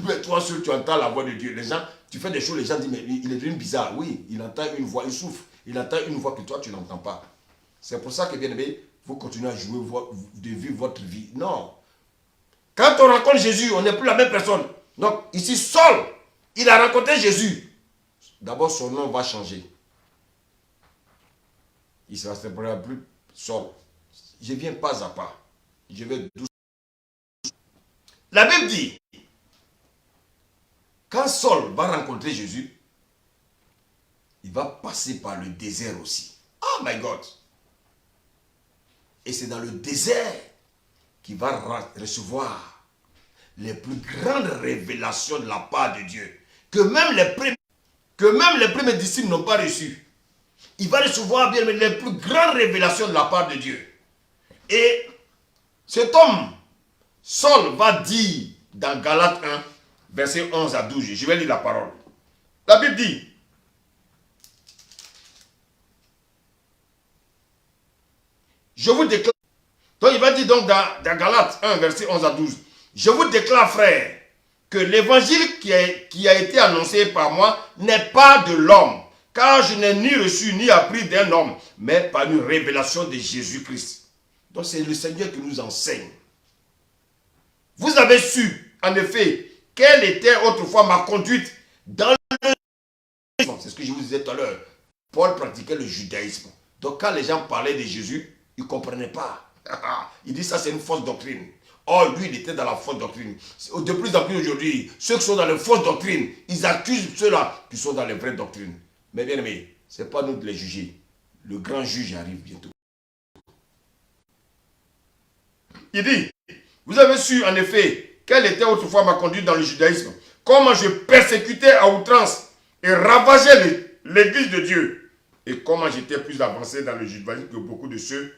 Mais toi seul tu entends la voix de Dieu. Les gens, tu fais des choses, les gens disent, mais il est devenu bizarre. Oui, il entend une voix, il souffre. Il entend une voix que toi tu n'entends pas. C'est pour ça que, bien aimé, Vous continuez à jouer, de vivre votre vie. Non. Quand on rencontre Jésus, on n'est plus la même personne. Donc, ici, Saul, il a rencontré Jésus. D'abord, son nom va changer. Il ne s'appellera plus Saul. Je viens pas à pas. Je vais doucement. La Bible dit, quand Saul va rencontrer Jésus, il va passer par le désert aussi. Oh my God! Et c'est dans le désert qu'il va recevoir les plus grandes révélations de la part de Dieu. Que même les premiers disciples n'ont pas reçu. Il va recevoir bien les plus grandes révélations de la part de Dieu. Et cet homme, Saul, va dire dans Galates 1, versets 11 à 12, je vais lire la parole. La Bible dit, je vous déclare, donc il va dire donc dans Galates 1, verset 11 à 12, je vous déclare, frère, que l'évangile qui a été annoncé par moi n'est pas de l'homme, car je n'ai ni reçu ni appris d'un homme, mais par une révélation de Jésus-Christ. Donc c'est le Seigneur qui nous enseigne. Vous avez su, en effet, quelle était autrefois ma conduite dans le judaïsme. C'est ce que je vous disais tout à l'heure. Paul pratiquait le judaïsme. Donc quand les gens parlaient de Jésus, ils ne comprenaient pas. Il dit ça c'est une fausse doctrine. Or lui il était dans la fausse doctrine. De plus en plus aujourd'hui, ceux qui sont dans les fausses doctrines, ils accusent ceux-là qui sont dans les vraies doctrines. Mais bien aimé, ce n'est pas nous de les juger. Le grand juge arrive bientôt. Il dit, vous avez su en effet quelle était autrefois ma conduite dans le judaïsme, comment je persécutais à outrance et ravageais l'église de Dieu, et comment j'étais plus avancé dans le judaïsme que beaucoup de ceux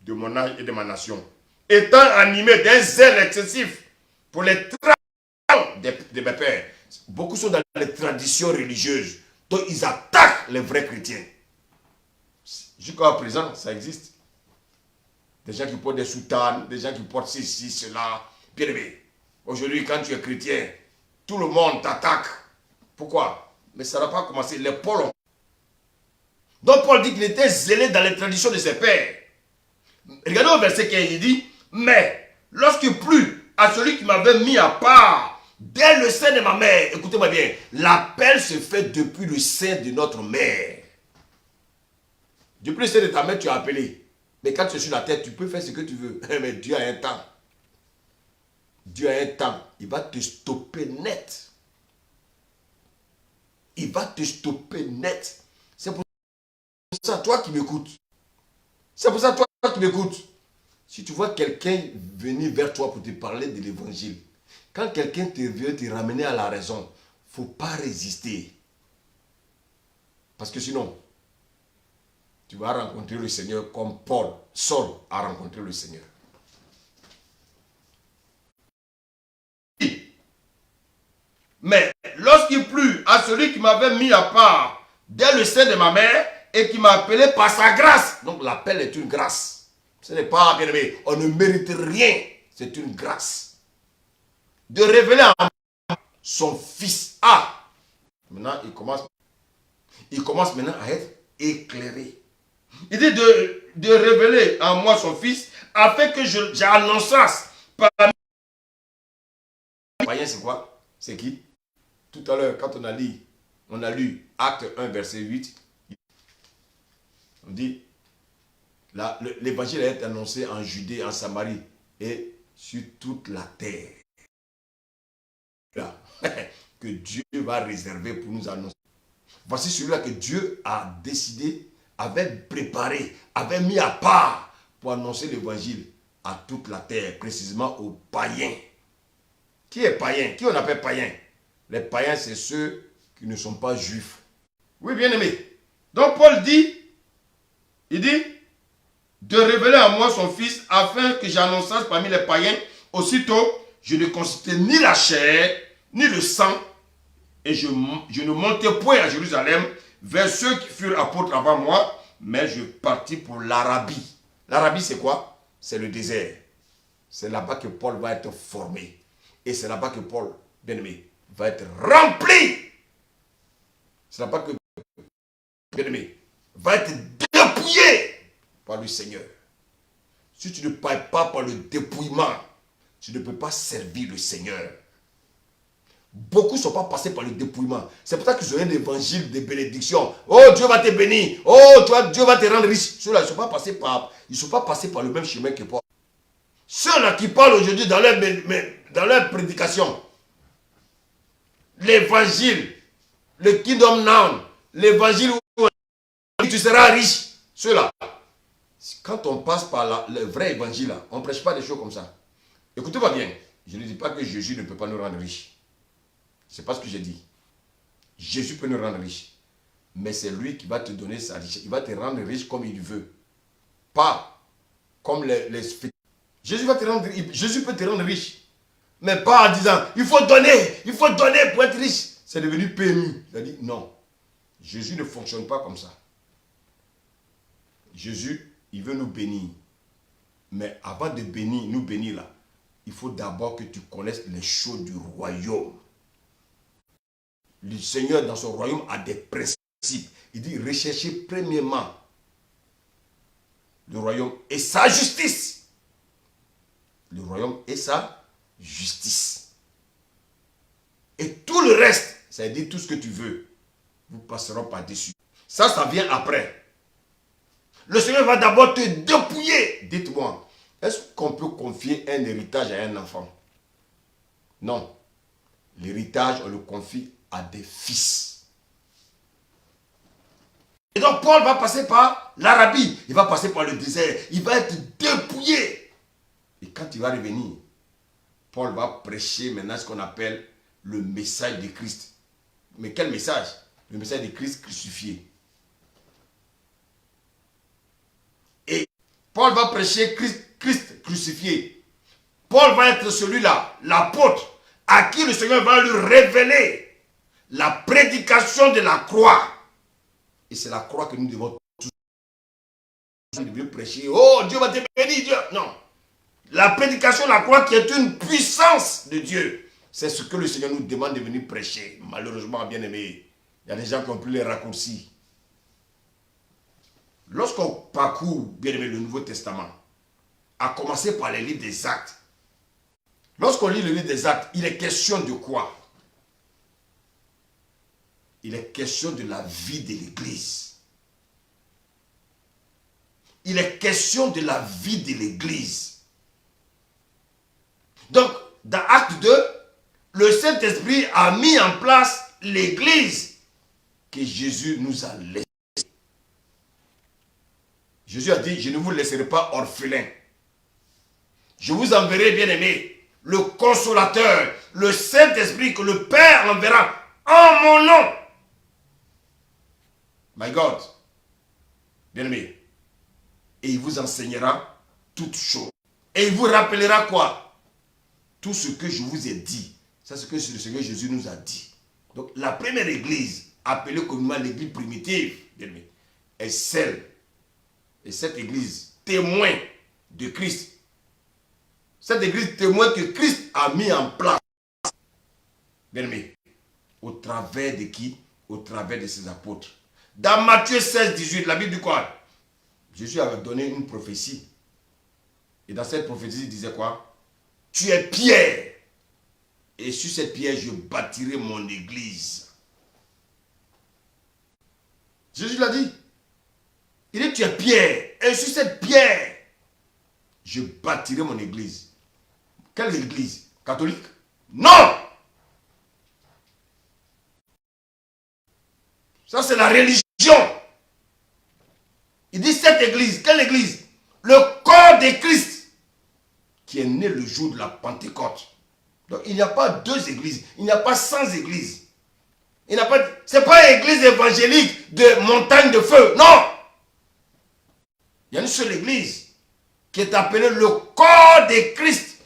de mon âge et de ma nation, étant animé d'un zèle excessif pour les traditions de mes pères. Beaucoup sont dans les traditions religieuses, donc ils attaquent les vrais chrétiens. Jusqu'à présent, ça existe. Des gens qui portent des soutanes, des gens qui portent ceci, cela. Bien aimé, aujourd'hui, quand tu es chrétien, tout le monde t'attaque. Pourquoi? Mais ça n'a pas commencé. Les Paul ont... Donc Paul dit qu'il était zélé dans les traditions de ses pères. Regardez au verset 15, il dit, mais lorsqu'il plut à celui qui m'avait mis à part dès le sein de ma mère, écoutez-moi bien, l'appel se fait depuis le sein de notre mère. Depuis le sein de ta mère, tu as appelé. Mais quand tu es sur la terre, tu peux faire ce que tu veux. Mais Dieu a un temps. Dieu a un temps. Il va te stopper net. Il va te stopper net. C'est pour ça, toi qui m'écoutes. C'est pour ça, toi qui m'écoutes. Si tu vois quelqu'un venir vers toi pour te parler de l'évangile, quand quelqu'un veut te ramener à la raison, il ne faut pas résister. Parce que sinon, tu vas rencontrer le Seigneur comme Saul a rencontré le Seigneur. Mais lorsqu'il plut à celui qui m'avait mis à part dès le sein de ma mère et qui m'a appelé par sa grâce. Donc l'appel est une grâce. Ce n'est pas, bien aimé, on ne mérite rien. C'est une grâce. De révéler à son fils. Ah, maintenant il commence maintenant à être éclairé. Il dit de révéler en moi son fils afin que j'annonçasse par païen. C'est quoi? C'est qui? Tout à l'heure, quand on a lu Acte 1, verset 8, on dit l'évangile a été annoncé en Judée, en Samarie et sur toute la terre. Là, que Dieu va réserver pour nous annoncer. Voici celui-là que Dieu a décidé, avait préparé, avait mis à part pour annoncer l'évangile à toute la terre, précisément aux païens. Qui est païen? Qui on appelle païen? Les païens, c'est ceux qui ne sont pas juifs. Oui, bien aimé. Donc Paul dit, il dit, de révéler à moi son fils afin que j'annonçasse parmi les païens. Aussitôt, je ne consultais ni la chair, ni le sang, et je ne montais point à Jérusalem vers ceux qui furent apôtres avant moi, mais je partis pour l'Arabie. L'Arabie, c'est quoi? C'est le désert. C'est là-bas que Paul va être formé. Et c'est là-bas que Paul, bien aimé, va être rempli. C'est là-bas que, bien aimé, va être dépouillé par le Seigneur. Si tu ne payes pas par le dépouillement, tu ne peux pas servir le Seigneur. Beaucoup ne sont pas passés par le dépouillement. C'est pour ça qu'ils ont un évangile de bénédiction. Oh, Dieu va te bénir. Oh, Dieu va te rendre riche. Ceux-là, ils ne sont pas passés par le même chemin que Paul. Ceux-là qui parlent aujourd'hui dans leur prédication, l'évangile, le kingdom now, l'évangile où tu seras riche. Ceux-là, quand on passe par le vrai évangile, on ne prêche pas des choses comme ça. Écoutez-moi bien. Je ne dis pas que Jésus ne peut pas nous rendre riches. Ce n'est pas ce que j'ai dit. Jésus peut nous rendre riches. Mais c'est lui qui va te donner sa richesse. Il va te rendre riche comme il veut. Pas comme les Jésus peut te rendre riche. Mais pas en disant, il faut donner pour être riche. C'est devenu PMU. Il a dit, non. Jésus ne fonctionne pas comme ça. Jésus, il veut nous bénir. Mais avant de nous bénir là, il faut d'abord que tu connaisses les choses du royaume. Le Seigneur dans son royaume a des principes. Il dit, recherchez premièrement le royaume et sa justice. Le royaume et sa justice. Et tout le reste, ça veut dire tout ce que tu veux, vous passerons par-dessus. Ça vient après. Le Seigneur va d'abord te dépouiller. Dites-moi, est-ce qu'on peut confier un héritage à un enfant? Non. L'héritage, on le confie à des fils. Et donc Paul va passer par l'Arabie, il va passer par le désert, il va être dépouillé. Et quand il va revenir, Paul va prêcher maintenant ce qu'on appelle le message de Christ. Mais quel message? Le message de Christ crucifié. Et Paul va prêcher Christ crucifié. Paul va être celui-là, l'apôtre, à qui le Seigneur va lui révéler la prédication de la croix. Et c'est la croix que nous devons tous prêcher. Oh, Dieu va te bénir, Dieu. Non. La prédication de la croix qui est une puissance de Dieu. C'est ce que le Seigneur nous demande de venir prêcher. Malheureusement, bien aimé, il y a des gens qui ont pris les raccourcis. Lorsqu'on parcourt, bien aimé, le Nouveau Testament, à commencer par les livres des Actes, lorsqu'on lit le livre des Actes, il est question de quoi? Il est question de la vie de l'Église. Il est question de la vie de l'Église. Donc, dans Acte 2, le Saint-Esprit a mis en place l'Église que Jésus nous a laissée. Jésus a dit, je ne vous laisserai pas orphelins. Je vous enverrai, bien-aimés, le consolateur, le Saint-Esprit que le Père enverra en mon nom. My God, bien-aimé, et il vous enseignera toutes choses. Et il vous rappellera quoi? Tout ce que je vous ai dit. C'est ce que le Seigneur Jésus nous a dit. Donc la première église, appelée communément l'église primitive, bien-aimé, est celle. Et cette église, témoin de Christ. Cette église témoin que Christ a mis en place. Bien-aimé, au travers de qui? Au travers de ses apôtres. Dans Matthieu 16, 18, la Bible dit quoi? Jésus avait donné une prophétie. Et dans cette prophétie, il disait quoi? Tu es Pierre. Et sur cette pierre, je bâtirai mon église. Jésus l'a dit. Il dit, tu es Pierre. Et sur cette pierre, je bâtirai mon église. Quelle église? Catholique? Non! Ça, c'est la religion. Il dit cette église. Quelle église? Le corps de Christ qui est né le jour de la Pentecôte. Donc, il n'y a pas deux églises. Il n'y a pas 100 églises. Ce n'est pas une église évangélique de montagne de feu. Non! Il y a une seule église qui est appelée le corps de Christ.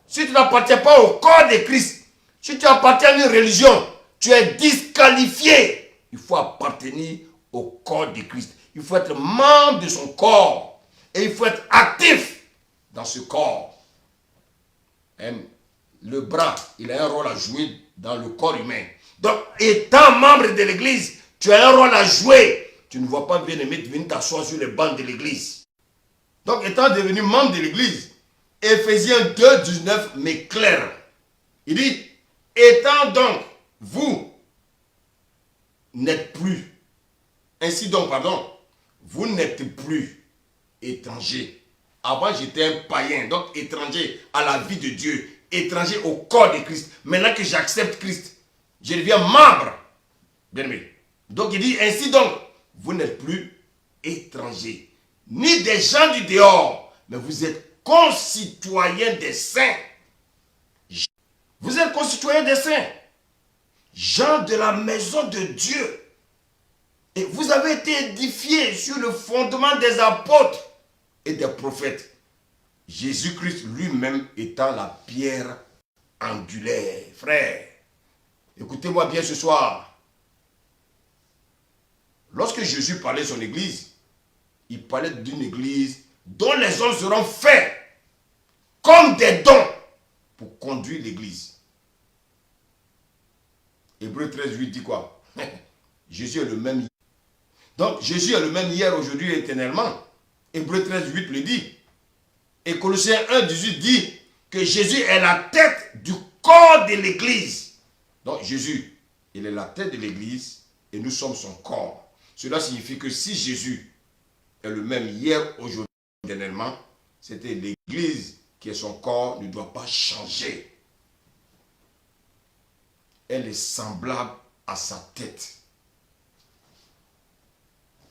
Si tu n'appartiens pas au corps de Christ, si tu appartiens à une religion, tu es disqualifié. Il faut appartenir au corps de Christ. Il faut être membre de son corps. Et il faut être actif dans ce corps. Le bras, il a un rôle à jouer dans le corps humain. Donc, étant membre de l'église, tu as un rôle à jouer. Tu ne vois pas bien aimé venir t'asseoir sur les bancs de l'église. Donc, étant devenu membre de l'église, Éphésiens 2, 19 m'éclaire. Il dit, étant donc, vous n'êtes plus, ainsi donc, pardon, vous n'êtes plus étranger. Avant, j'étais un païen, donc étranger à la vie de Dieu, étranger au corps de Christ. Maintenant que j'accepte Christ, je deviens membre. Bien aimé. Donc il dit, ainsi donc, vous n'êtes plus étranger, ni des gens du dehors, mais vous êtes concitoyens des saints. Vous êtes concitoyens des saints, gens de la maison de Dieu. Et vous avez été édifiés sur le fondement des apôtres et des prophètes. Jésus-Christ lui-même étant la pierre angulaire. Frère, écoutez-moi bien ce soir. Lorsque Jésus parlait de son église, il parlait d'une église dont les hommes seront faits comme des dons pour conduire l'église. Hébreux 13, 8 dit quoi? Jésus est le même. Donc Jésus est le même hier, aujourd'hui et éternellement. Hébreux 13, 8 le dit. Et Colossiens 1, 18 dit que Jésus est la tête du corps de l'église. Donc Jésus, il est la tête de l'église et nous sommes son corps. Cela signifie que si Jésus est le même hier, aujourd'hui, éternellement, c'était l'église qui est son corps, ne doit pas changer. Elle est semblable à sa tête.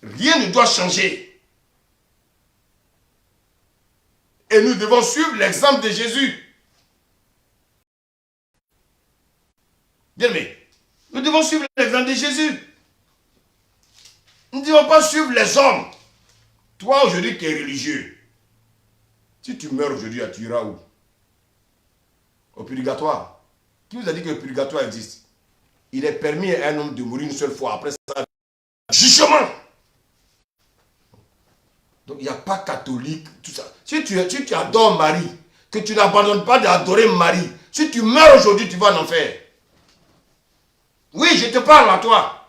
Rien ne doit changer. Et nous devons suivre l'exemple de Jésus. Bien aimé, nous devons suivre l'exemple de Jésus. Nous ne devons pas suivre les hommes. Toi, aujourd'hui, qui es religieux, si tu meurs aujourd'hui, tu iras où? Au purgatoire. Qui vous a dit que le purgatoire existe? Il est permis à un homme de mourir une seule fois. Après ça, jugement. Donc, il n'y a pas catholique, tout ça. Si tu adores Marie, que tu n'abandonnes pas d'adorer Marie, si tu meurs aujourd'hui, tu vas en enfer. Oui, je te parle à toi.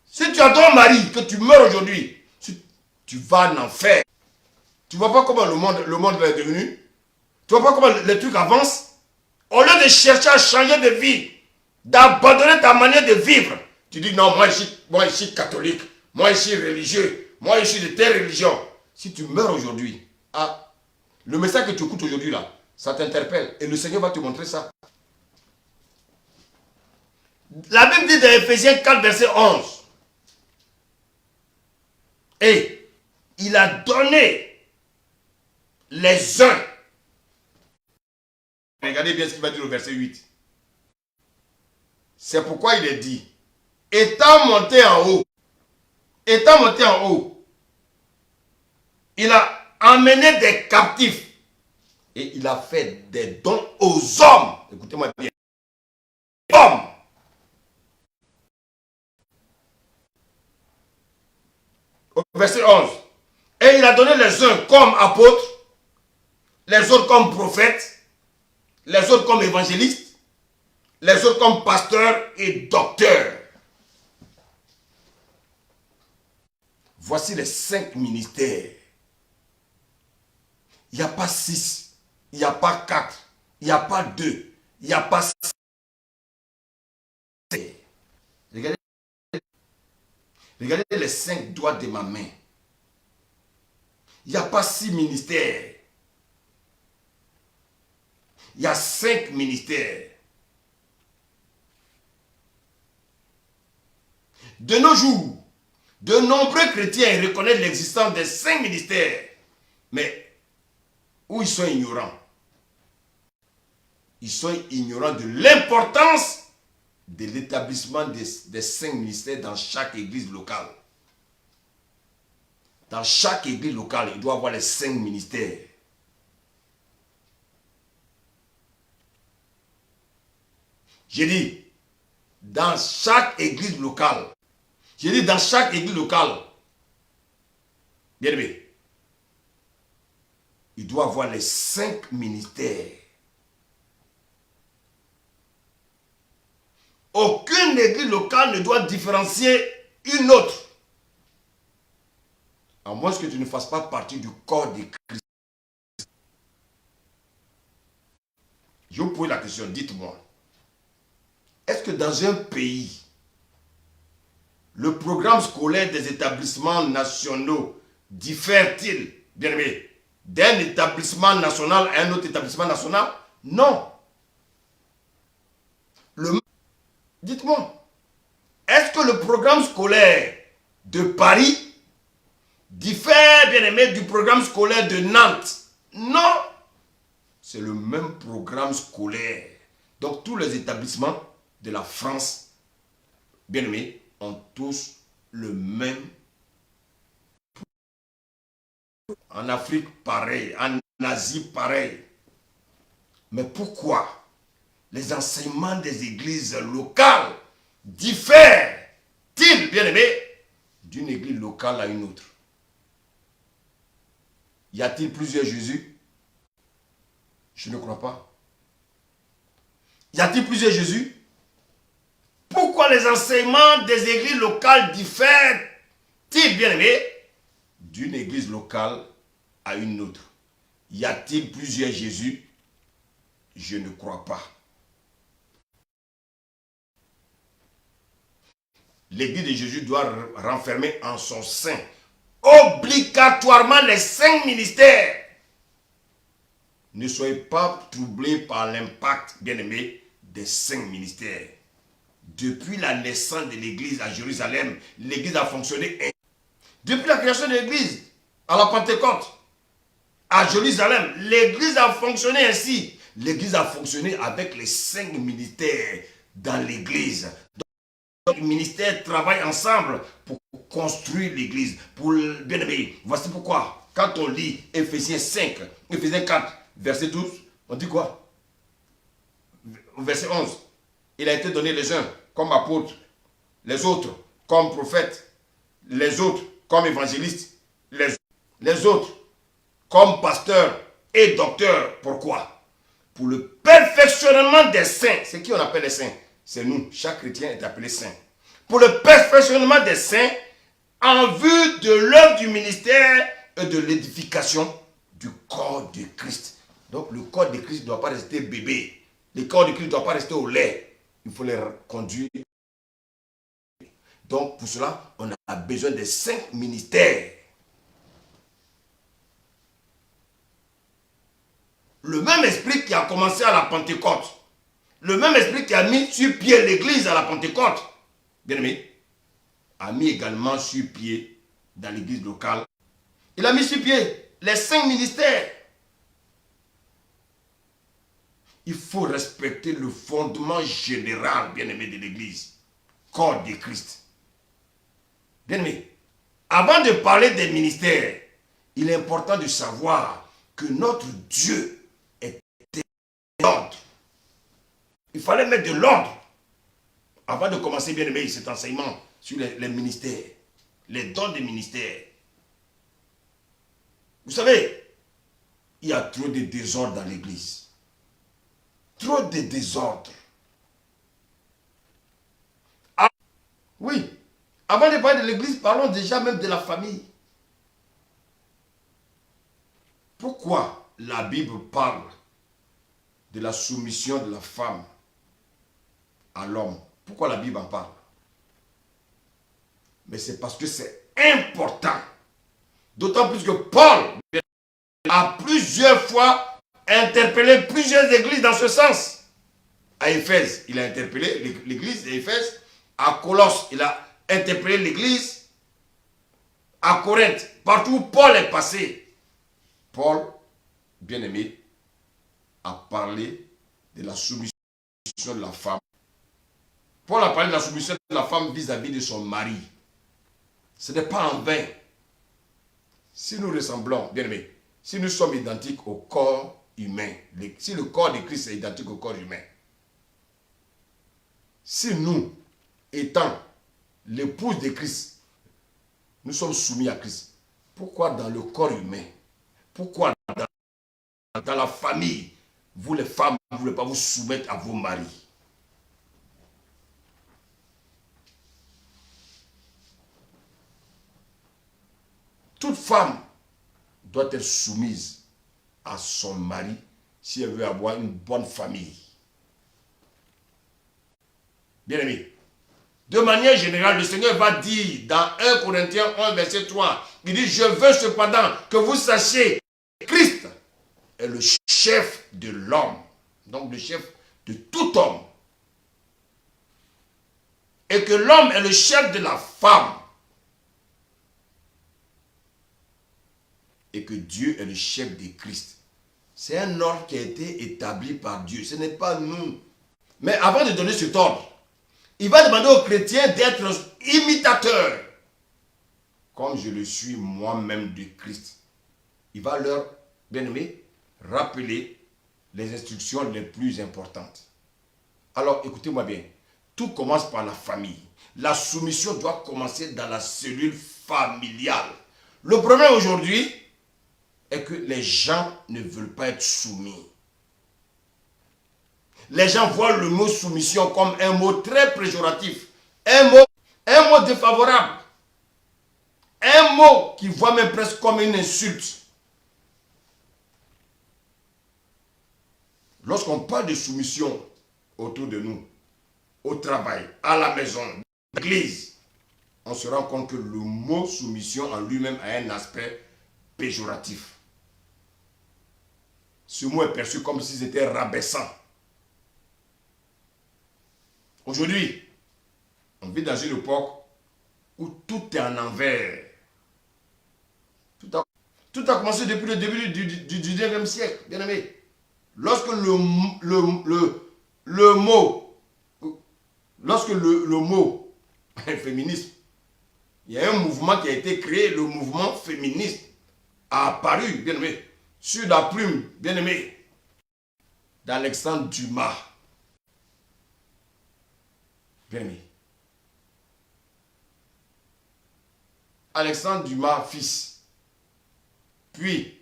Si tu adores Marie, que tu meurs aujourd'hui, tu vas en enfer. Tu ne vois pas comment le monde est devenu? Tu ne vois pas comment les trucs avancent? Au lieu de chercher à changer de vie, d'abandonner ta manière de vivre, tu dis non, moi je suis catholique, moi je suis religieux, moi je suis de telle religion. Si tu meurs aujourd'hui, le message que tu écoutes aujourd'hui là, ça t'interpelle et le Seigneur va te montrer ça. La Bible dit dans Éphésiens 4, verset 11. Et il a donné les uns. Regardez bien ce qu'il va dire au verset 8. C'est pourquoi il est dit, étant monté en haut, il a emmené des captifs et il a fait des dons aux hommes. Écoutez-moi bien. Hommes. Au verset 11. Et il a donné les uns comme apôtres, les autres comme prophètes, les autres comme évangélistes, les autres comme pasteurs et docteurs. Voici les 5 ministères. Il n'y a pas 6, il n'y a pas 4, il n'y a pas 2, il n'y a pas 6. Regardez les 5 doigts de ma main. Il n'y a pas 6 ministères. Il y a 5 ministères. De nos jours, de nombreux chrétiens reconnaissent l'existence des 5 ministères. Mais où ils sont ignorants? Ils sont ignorants de l'importance de l'établissement des 5 ministères dans chaque église locale. Dans chaque église locale, il doit y avoir les 5 ministères. J'ai dit, dans chaque église locale, bien aimé, il doit y avoir les 5 ministères. Aucune église locale ne doit différencier une autre. À moins que tu ne fasses pas partie du corps de Christ. Je vous pose la question, dites-moi. Est-ce que dans un pays, le programme scolaire des établissements nationaux diffère-t-il, bien aimé, d'un établissement national à un autre établissement national? Non. Dites-moi, est-ce que le programme scolaire de Paris diffère, bien aimé, du programme scolaire de Nantes? Non. C'est le même programme scolaire. Donc tous les établissements de la France, bien aimé, ont tous le même. En Afrique, pareil. En Asie, pareil. Mais pourquoi les enseignements des églises locales diffèrent-ils, bien aimé, d'une église locale à une autre? Y a-t-il plusieurs Jésus? Je ne crois pas. Y a-t-il plusieurs Jésus? Pourquoi les enseignements des églises locales diffèrent-ils, bien aimé, d'une église locale à une autre? Y a-t-il plusieurs Jésus? Je ne crois pas. L'église de Jésus doit renfermer en son sein obligatoirement les 5 ministères. Ne soyez pas troublés par l'impact, bien-aimé, des 5 ministères. Depuis la naissance de l'église à Jérusalem, l'église a fonctionné. Depuis la création de l'église, à la Pentecôte, à Jérusalem, l'église a fonctionné ainsi. L'église a fonctionné avec les 5 ministères dans l'église. Donc, les ministères travaillent ensemble pour construire l'église. Bien aimé, voici pourquoi, quand on lit Éphésiens 5, Éphésiens 4, verset 12, on dit quoi? Verset 11. Il a été donné les uns comme apôtres, les autres comme prophètes, les autres comme évangélistes, les autres comme pasteurs et docteurs. Pourquoi? Pour le perfectionnement des saints. C'est qui on appelle les saints? C'est nous. Chaque chrétien est appelé saint. Pour le perfectionnement des saints, en vue de l'œuvre du ministère et de l'édification du corps de Christ. Donc le corps de Christ ne doit pas rester bébé. Le corps de Christ ne doit pas rester au lait. Il faut les conduire. Donc pour cela, on a besoin des 5 ministères. Le même esprit qui a commencé à la Pentecôte, le même esprit qui a mis sur pied l'église à la Pentecôte, bien aimé, a mis également sur pied dans l'église locale. Il a mis sur pied les 5 ministères. Il faut respecter le fondement général, bien aimé, de l'église, corps de Christ. Bien aimé, avant de parler des ministères, il est important de savoir que notre Dieu est l'ordre. Il fallait mettre de l'ordre avant de commencer, bien aimé, cet enseignement sur les ministères, les dons des ministères. Vous savez, il y a trop de désordre dans l'église. Trop de désordre. Ah, oui, avant de parler de l'église, parlons déjà même de la famille. Pourquoi la Bible parle de la soumission de la femme à l'homme? Pourquoi la Bible en parle? Mais c'est parce que c'est important. D'autant plus que Paul a plusieurs fois interpellé plusieurs églises dans ce sens. À Éphèse, il a interpellé l'église d'Éphèse. À Colosse, il a interpellé l'église. À Corinthe, partout où Paul est passé, Paul, bien aimé, a parlé de la soumission de la femme. Paul a parlé de la soumission de la femme vis-à-vis de son mari. Ce n'est pas en vain. Si nous ressemblons, bien aimé, si nous sommes identiques au corps humain, si le corps de Christ est identique au corps humain, si nous, étant l'épouse de Christ, nous sommes soumis à Christ, pourquoi dans le corps humain, pourquoi dans la famille, vous les femmes, vous ne voulez pas vous soumettre à vos maris? toute femme doit être soumise à son mari si elle veut avoir une bonne famille. Bien aimé, de manière générale, le Seigneur va dire dans 1 Corinthiens 1, verset 3, il dit, je veux cependant que vous sachiez, Christ est le chef de l'homme, donc le chef de tout homme, et que l'homme est le chef de la femme, et que Dieu est le chef de Christ. C'est un ordre qui a été établi par Dieu, ce n'est pas nous. Mais avant de donner cet ordre, il va demander aux chrétiens d'être imitateurs, comme je le suis moi-même de Christ. Il va leur, bien aimé, rappeler les instructions les plus importantes. Alors, écoutez-moi bien. Tout commence par la famille. La soumission doit commencer dans la cellule familiale. Le problème aujourd'hui est que les gens ne veulent pas être soumis. Les gens voient le mot soumission comme un mot très péjoratif, un mot défavorable, un mot qui voit même presque comme une insulte. Lorsqu'on parle de soumission autour de nous, au travail, à la maison, à l'église, on se rend compte que le mot soumission en lui-même a un aspect péjoratif. Ce mot est perçu comme si c'était rabaissant. Aujourd'hui, on vit dans une époque où tout est en envers. Tout a commencé depuis le début du 19e siècle, bien aimé. Lorsque le mot féminisme, il y a un mouvement qui a été créé, le mouvement féministe a apparu, bien aimé, sur la plume, bien aimé, d'Alexandre Dumas. Bien aimé. Alexandre Dumas, fils, puis,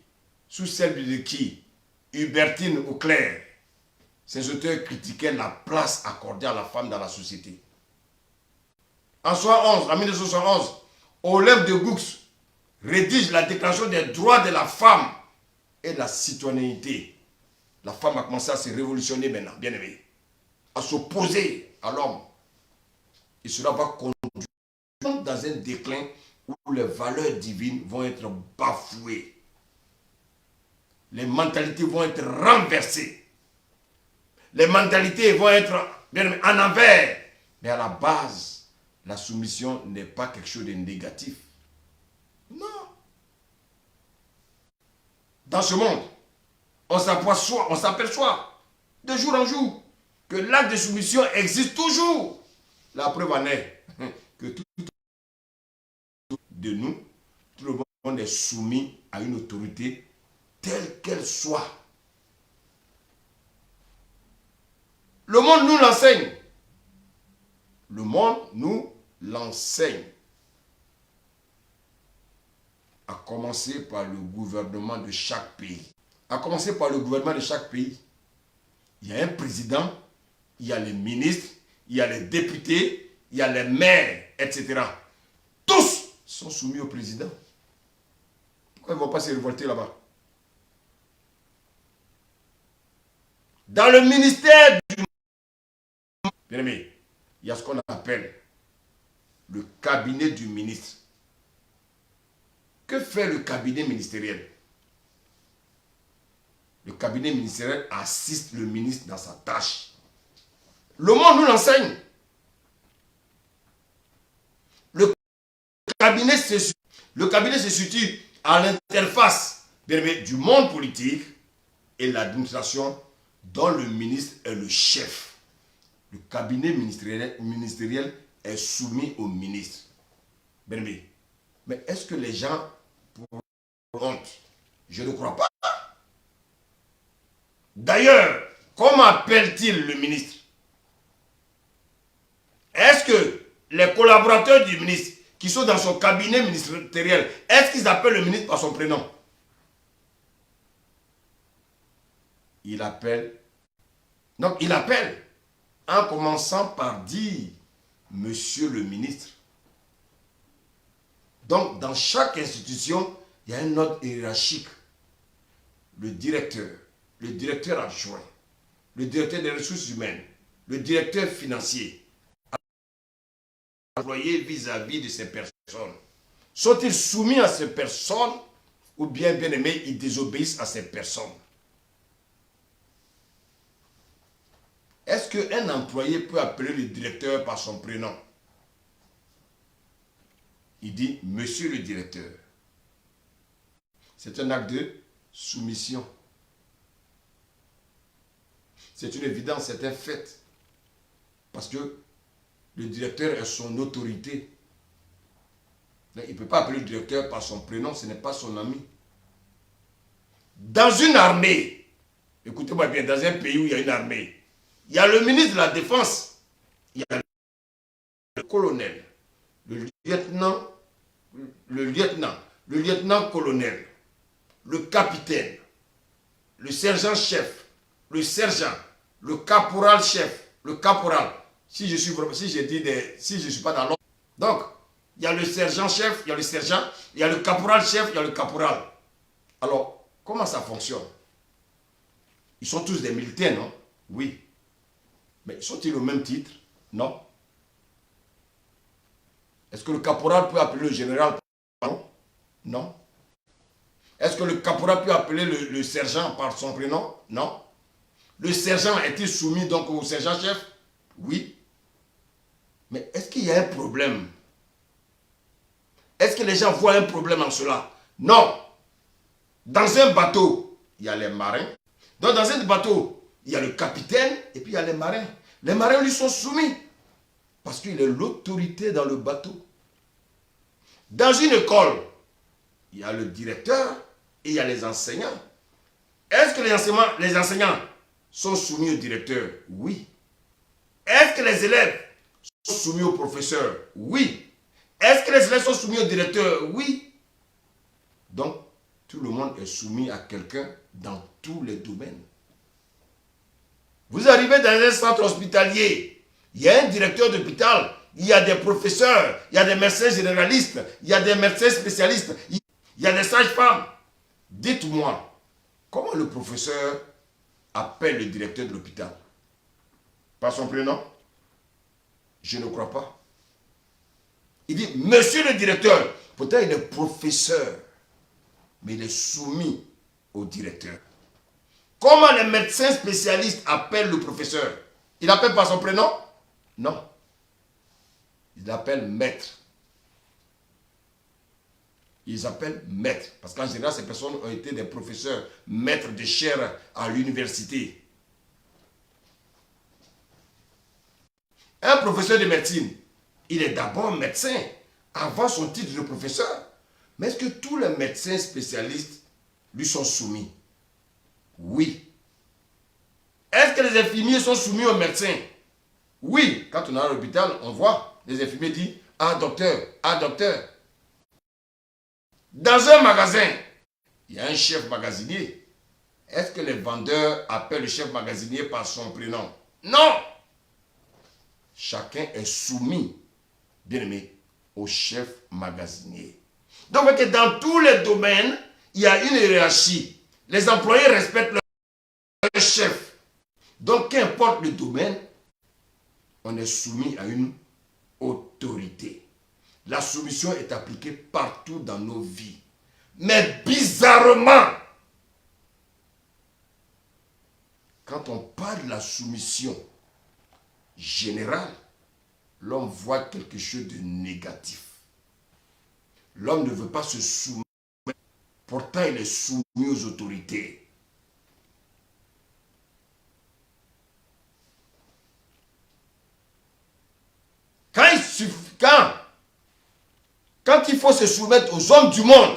sous celle de qui? Hubertine Auclair. Ces auteurs critiquaient la place accordée à la femme dans la société. En 1971, Olympe de Gouges rédige la déclaration des droits de la femme et de la citoyenneté. La femme a commencé à se révolutionner maintenant, bien aimé, à s'opposer à l'homme. Et cela va conduire dans un déclin où les valeurs divines vont être bafouées. Les mentalités vont être renversées. Les mentalités vont être en envers. Mais à la base, la soumission n'est pas quelque chose de négatif. Non. Dans ce monde, on s'aperçoit de jour en jour que l'acte de soumission existe toujours. La preuve en est que tout de nous, tout le monde est soumis à une autorité telle qu'elle soit. Le monde nous l'enseigne. Le monde nous l'enseigne. À commencer par le gouvernement de chaque pays. À commencer par le gouvernement de chaque pays. Il y a un président, il y a les ministres, il y a les députés, il y a les maires, etc. Tous sont soumis au président. Pourquoi ils ne vont pas se révolter là-bas? Dans le ministère du... Bien aimé, il y a ce qu'on appelle le cabinet du ministre. Que fait le cabinet ministériel? Le cabinet ministériel assiste le ministre dans sa tâche. Le monde nous l'enseigne. Le cabinet se situe à l'interface du monde politique et l'administration dont le ministre est le chef. Le cabinet ministériel est soumis au ministre. Bien aimé. Mais est-ce que les gens pour honte? Je ne crois pas. D'ailleurs, comment appelle-t-il le ministre? Est-ce que les collaborateurs du ministre qui sont dans son cabinet ministériel, est-ce qu'ils appellent le ministre par son prénom? Il appelle. Donc, il appelle en commençant par dire Monsieur le ministre. Donc, dans chaque institution, il y a un ordre hiérarchique. Le directeur adjoint, le directeur des ressources humaines, le directeur financier, employé vis-à-vis de ces personnes. Sont-ils soumis à ces personnes ou bien aimés, ils désobéissent à ces personnes? Est-ce qu'un employé peut appeler le directeur par son prénom? Il dit monsieur le directeur. C'est un acte de soumission. C'est une évidence, c'est un fait. Parce que le directeur est son autorité. Il ne peut pas appeler le directeur par son prénom, ce n'est pas son ami. Dans une armée, écoutez-moi bien, dans un pays où il y a une armée, il y a le ministre de la Défense, il y a le colonel, le lieutenant-colonel, le capitaine, le sergent-chef, le sergent, le caporal-chef, le caporal. Si je suis pas dans l'ordre. Donc, il y a le sergent-chef, il y a le sergent, il y a le caporal-chef, il y a le caporal. Alors, comment ça fonctionne? Ils sont tous des militaires, non? Oui. Mais sont-ils au même titre? Non. Est-ce que le caporal peut appeler le général? Non. Non. Est-ce que le caporal peut appeler le sergent par son prénom? Non. Le sergent est-il soumis donc au sergent-chef? Oui. Mais est-ce qu'il y a un problème? Est-ce que les gens voient un problème en cela? Non. Dans un bateau, il y a les marins. Donc dans un bateau, il y a le capitaine et puis il y a les marins. Les marins lui sont soumis parce qu'il est l'autorité dans le bateau. Dans une école, il y a le directeur et il y a les enseignants. Est-ce que les enseignants sont soumis au directeur? Oui. Est-ce que les élèves sont soumis au professeur? Oui. Est-ce que les élèves sont soumis au directeur? Oui. Donc, tout le monde est soumis à quelqu'un dans tous les domaines. Vous arrivez dans un centre hospitalier, il y a un directeur d'hôpital, il y a des professeurs, il y a des médecins généralistes, il y a des médecins spécialistes, il y a des sages-femmes. Dites-moi, comment le professeur appelle le directeur de l'hôpital? Par son prénom? Je ne crois pas. Il dit, monsieur le directeur. Pourtant, il est professeur, mais il est soumis au directeur. Comment les médecins spécialistes appellent le professeur? Il appelle par son prénom? Non. Il l'appelle maître. Ils appellent maître. Parce qu'en général, ces personnes ont été des professeurs, maîtres de chaire à l'université. Un professeur de médecine, il est d'abord médecin, avant son titre de professeur. Mais est-ce que tous les médecins spécialistes lui sont soumis? Oui. Est-ce que les infirmiers sont soumis aux médecins? Oui. Quand on est à l'hôpital, on voit les infirmiers disent « Ah, docteur, ah, docteur ». Dans un magasin, il y a un chef magasinier. Est-ce que les vendeurs appellent le chef magasinier par son prénom? Non. Chacun est soumis, bien aimé, au chef magasinier. Donc, dans tous les domaines, il y a une hiérarchie. Les employés respectent leur chef. Donc, qu'importe le domaine, on est soumis à une autorité. La soumission est appliquée partout dans nos vies. Mais bizarrement, quand on parle de la soumission générale, l'homme voit quelque chose de négatif. L'homme ne veut pas se soumettre. Pourtant, il est soumis aux autorités. Quand il faut se soumettre aux hommes du monde,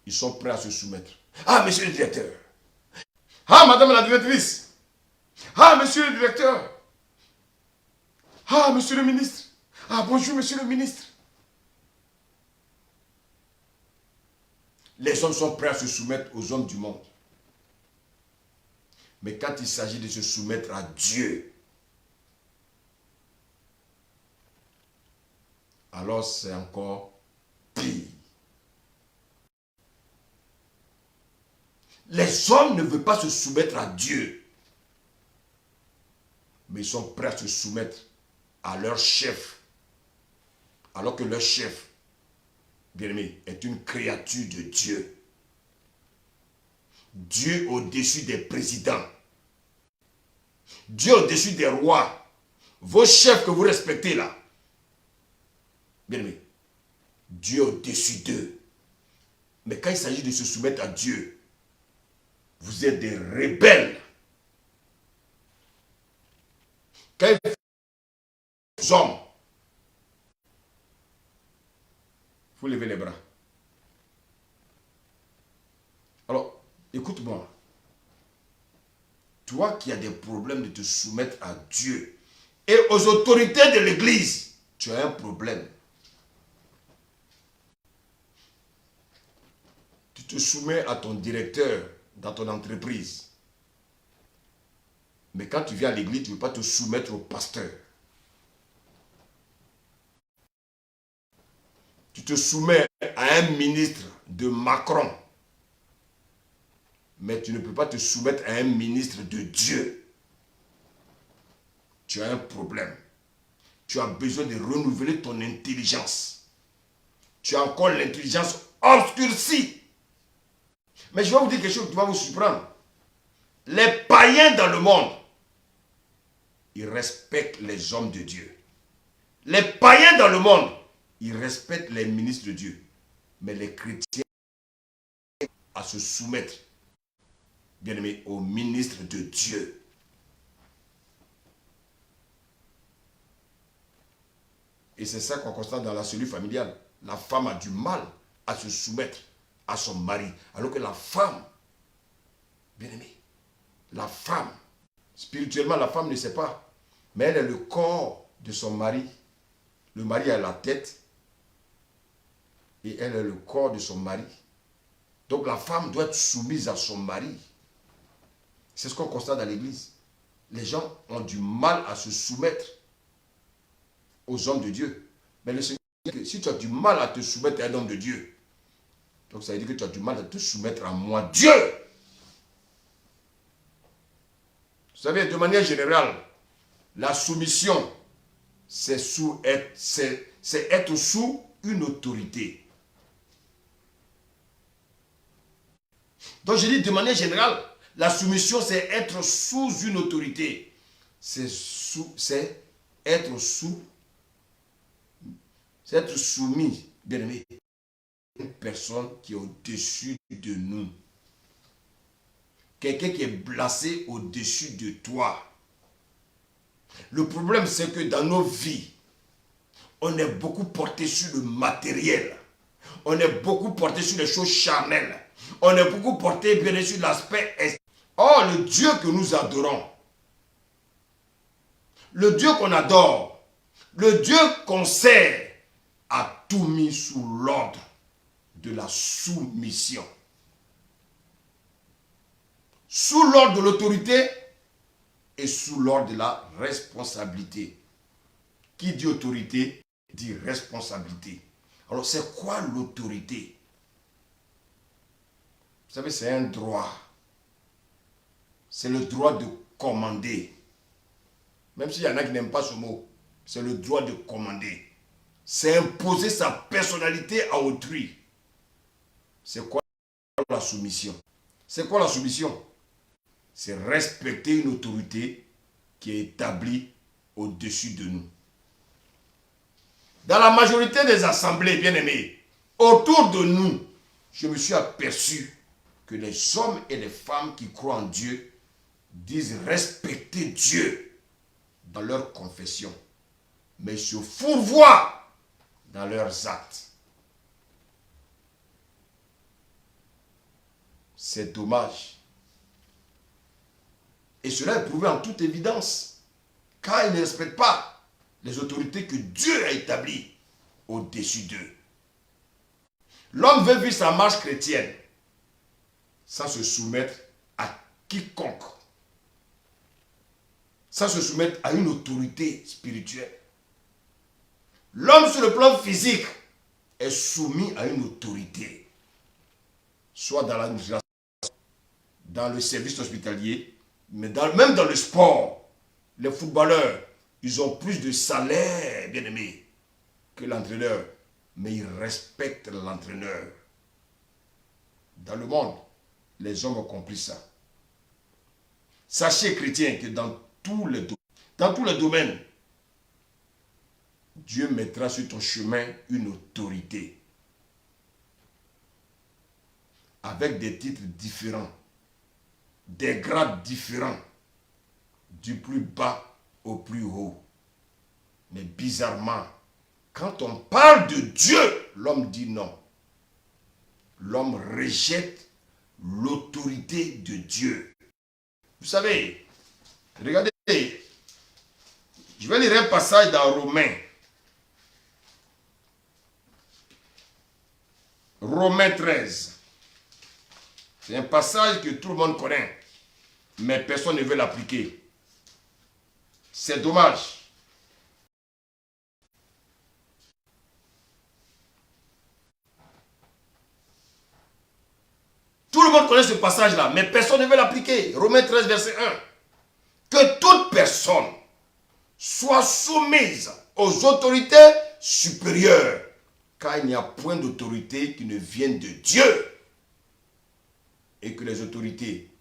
ils sont prêts à se soumettre. Ah, monsieur le directeur. Ah, madame la directrice. Ah, monsieur le directeur. Ah, monsieur le ministre. Ah, bonjour, monsieur le ministre. Les hommes sont prêts à se soumettre aux hommes du monde. Mais quand il s'agit de se soumettre à Dieu, alors c'est encore pire. Les hommes ne veulent pas se soumettre à Dieu. Mais ils sont prêts à se soumettre à leur chef. Alors que leur chef, bien-aimé, est une créature de Dieu. Dieu au-dessus des présidents. Dieu au-dessus des rois. Vos chefs que vous respectez là. Bien-aimé, Dieu au-dessus d'eux. Mais quand il s'agit de se soumettre à Dieu, vous êtes des rebelles. Quand il faut les hommes, il faut lever les bras. Alors, écoute-moi. Toi qui as des problèmes de te soumettre à Dieu et aux autorités de l'église, tu as un problème. Tu te soumets à ton directeur dans ton entreprise. Mais quand tu viens à l'église, tu ne veux pas te soumettre au pasteur. Tu te soumets à un ministre de Macron. Mais tu ne peux pas te soumettre à un ministre de Dieu. Tu as un problème. Tu as besoin de renouveler ton intelligence. Tu as encore l'intelligence obscurcie. Mais je vais vous dire quelque chose qui va vous surprendre. Les païens dans le monde, ils respectent les hommes de Dieu. Les païens dans le monde, ils respectent les ministres de Dieu. Mais les chrétiens à se soumettre, bien aimé, aux ministres de Dieu. Et c'est ça qu'on constate dans la cellule familiale. La femme a du mal à se soumettre à son mari. Alors que la femme, bien aimé, la femme, spirituellement la femme ne sait pas. Mais elle est le corps de son mari. Le mari a la tête. Et elle est le corps de son mari. Donc la femme doit être soumise à son mari. C'est ce qu'on constate dans l'église. Les gens ont du mal à se soumettre aux hommes de Dieu. Mais le Seigneur dit que si tu as du mal à te soumettre à un homme de Dieu, donc ça veut dire que tu as du mal à te soumettre à moi, Dieu. Vous savez, de manière générale, la soumission, c'est être sous une autorité. Donc je dis de manière générale, la soumission, c'est être sous une autorité. C'est être soumis, bien aimé, à une personne qui est au-dessus de nous. Quelqu'un qui est placé au-dessus de toi. Le problème, c'est que dans nos vies, on est beaucoup porté sur le matériel. On est beaucoup porté sur les choses charnelles. On est beaucoup porté, bien sûr, sur l'aspect extérieur. Or, le Dieu que nous adorons, le Dieu qu'on adore, le Dieu qu'on sert, a tout mis sous l'ordre de la soumission. Sous l'ordre de l'autorité et sous l'ordre de la responsabilité. Qui dit autorité, dit responsabilité. Alors, c'est quoi l'autorité? Vous savez, c'est un droit. C'est le droit de commander. Même s'il y en a qui n'aiment pas ce mot, c'est le droit de commander. C'est imposer sa personnalité à autrui. C'est quoi la soumission? C'est quoi la soumission? C'est respecter une autorité qui est établie au-dessus de nous. Dans la majorité des assemblées, bien aimées, autour de nous, je me suis aperçu que les hommes et les femmes qui croient en Dieu disent respecter Dieu dans leur confession, mais se fourvoient dans leurs actes. C'est dommage. Et cela est prouvé en toute évidence, car ils ne respectent pas les autorités que Dieu a établies au-dessus d'eux. L'homme veut vivre sa marche chrétienne sans se soumettre à quiconque, sans se soumettre à une autorité spirituelle. L'homme sur le plan physique est soumis à une autorité, soit dans l'administration, dans le service hospitalier, mais même dans le sport, les footballeurs, ils ont plus de salaire, bien aimé, que l'entraîneur. Mais ils respectent l'entraîneur. Dans le monde, les hommes ont compris ça. Sachez, chrétiens, que dans tous les domaines, Dieu mettra sur ton chemin une autorité. Avec des titres différents, des grades différents, du plus bas au plus haut. Mais bizarrement, quand on parle de Dieu, l'homme dit non. L'homme rejette l'autorité de Dieu. Vous savez, regardez, je vais lire un passage dans Romains. Romains 13. C'est un passage que tout le monde connaît, mais personne ne veut l'appliquer. C'est dommage. Tout le monde connaît ce passage-là, mais personne ne veut l'appliquer. Romains 13, verset 1. Que toute personne soit soumise aux autorités supérieures, car il n'y a point d'autorité qui ne vienne de Dieu. Et que les autorités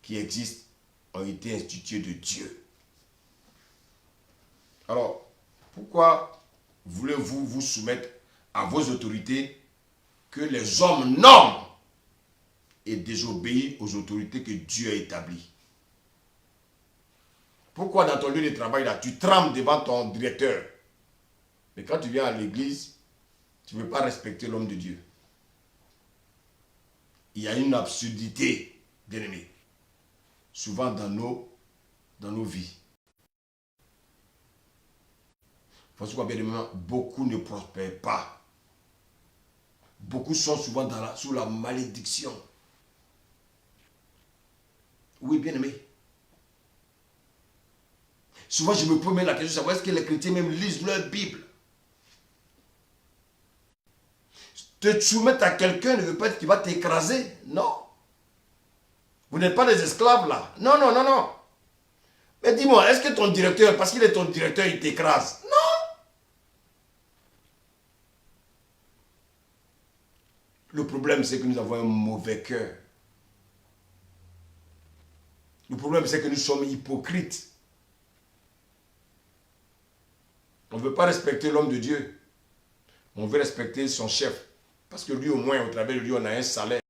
qui existent ont été instituées de Dieu. Alors, pourquoi voulez-vous vous soumettre à vos autorités que les hommes nomment et désobéir aux autorités que Dieu a établies? Pourquoi dans ton lieu de travail, là, tu trembles devant ton directeur, mais quand tu viens à l'église, tu ne veux pas respecter l'homme de Dieu? Il y a une absurdité, bien aimé, souvent dans nos vies. Parce que, bien aimé, beaucoup ne prospèrent pas. Beaucoup sont souvent sous la malédiction. Oui, bien aimé. Souvent, je me pose même la question de savoir est-ce que les chrétiens même lisent leur Bible. Te soumettre à quelqu'un ne veut pas dire qu'il va t'écraser. Non. Vous n'êtes pas des esclaves là. Non, non, non, non. Mais dis-moi, est-ce que ton directeur, parce qu'il est ton directeur, il t'écrase? Non. Le problème, c'est que nous avons un mauvais cœur. Le problème, c'est que nous sommes hypocrites. On ne veut pas respecter l'homme de Dieu. On veut respecter son chef. Parce que lui, au moins, au travers de lui, on a un salaire.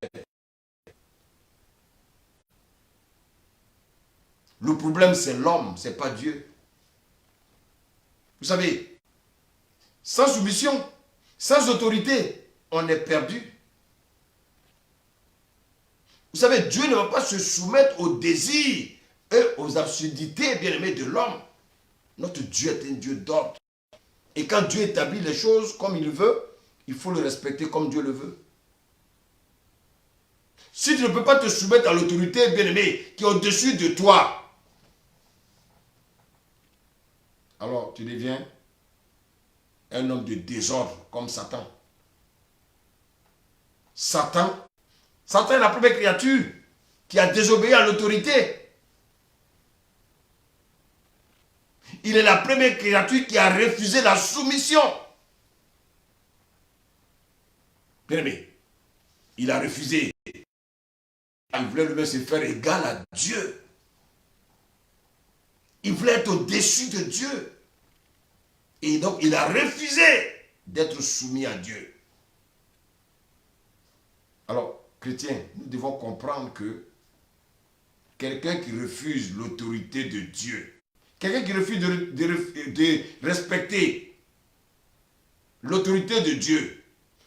Le problème, c'est l'homme, ce n'est pas Dieu. Vous savez, sans soumission, sans autorité, on est perdu. Vous savez, Dieu ne va pas se soumettre aux désirs et aux absurdités, bien-aimés, de l'homme. Notre Dieu est un Dieu d'ordre. Et quand Dieu établit les choses comme il veut, il faut le respecter comme Dieu le veut. Si tu ne peux pas te soumettre à l'autorité, bien-aimé, qui est au-dessus de toi, alors tu deviens un homme de désordre comme Satan. Satan est la première créature qui a désobéi à l'autorité. Il est la première créature qui a refusé la soumission. Bien-aimé, il a refusé. Il voulait lui-même se faire égal à Dieu. Il voulait être au-dessus de Dieu. Et donc, il a refusé d'être soumis à Dieu. Alors, chrétiens, nous devons comprendre que quelqu'un qui refuse l'autorité de Dieu, quelqu'un qui refuse de respecter l'autorité de Dieu,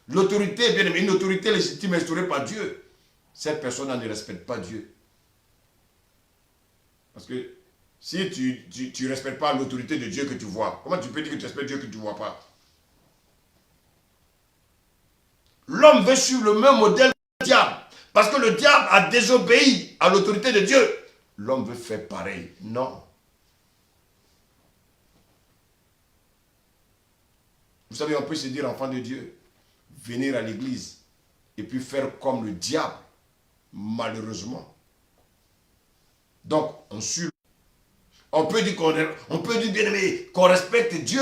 l'autorité, bien aimé, une autorité légitime instaurée par Dieu, cette personne ne respecte pas Dieu. Parce que si tu ne respectes pas l'autorité de Dieu que tu vois, comment tu peux dire que tu respectes Dieu que tu ne vois pas? L'homme veut suivre le même modèle que le diable. Parce que le diable a désobéi à l'autorité de Dieu. L'homme veut faire pareil. Non. Vous savez, on peut se dire enfant de Dieu, venir à l'église et puis faire comme le diable. Malheureusement, Donc, on peut dire bien aimé, qu'on respecte Dieu.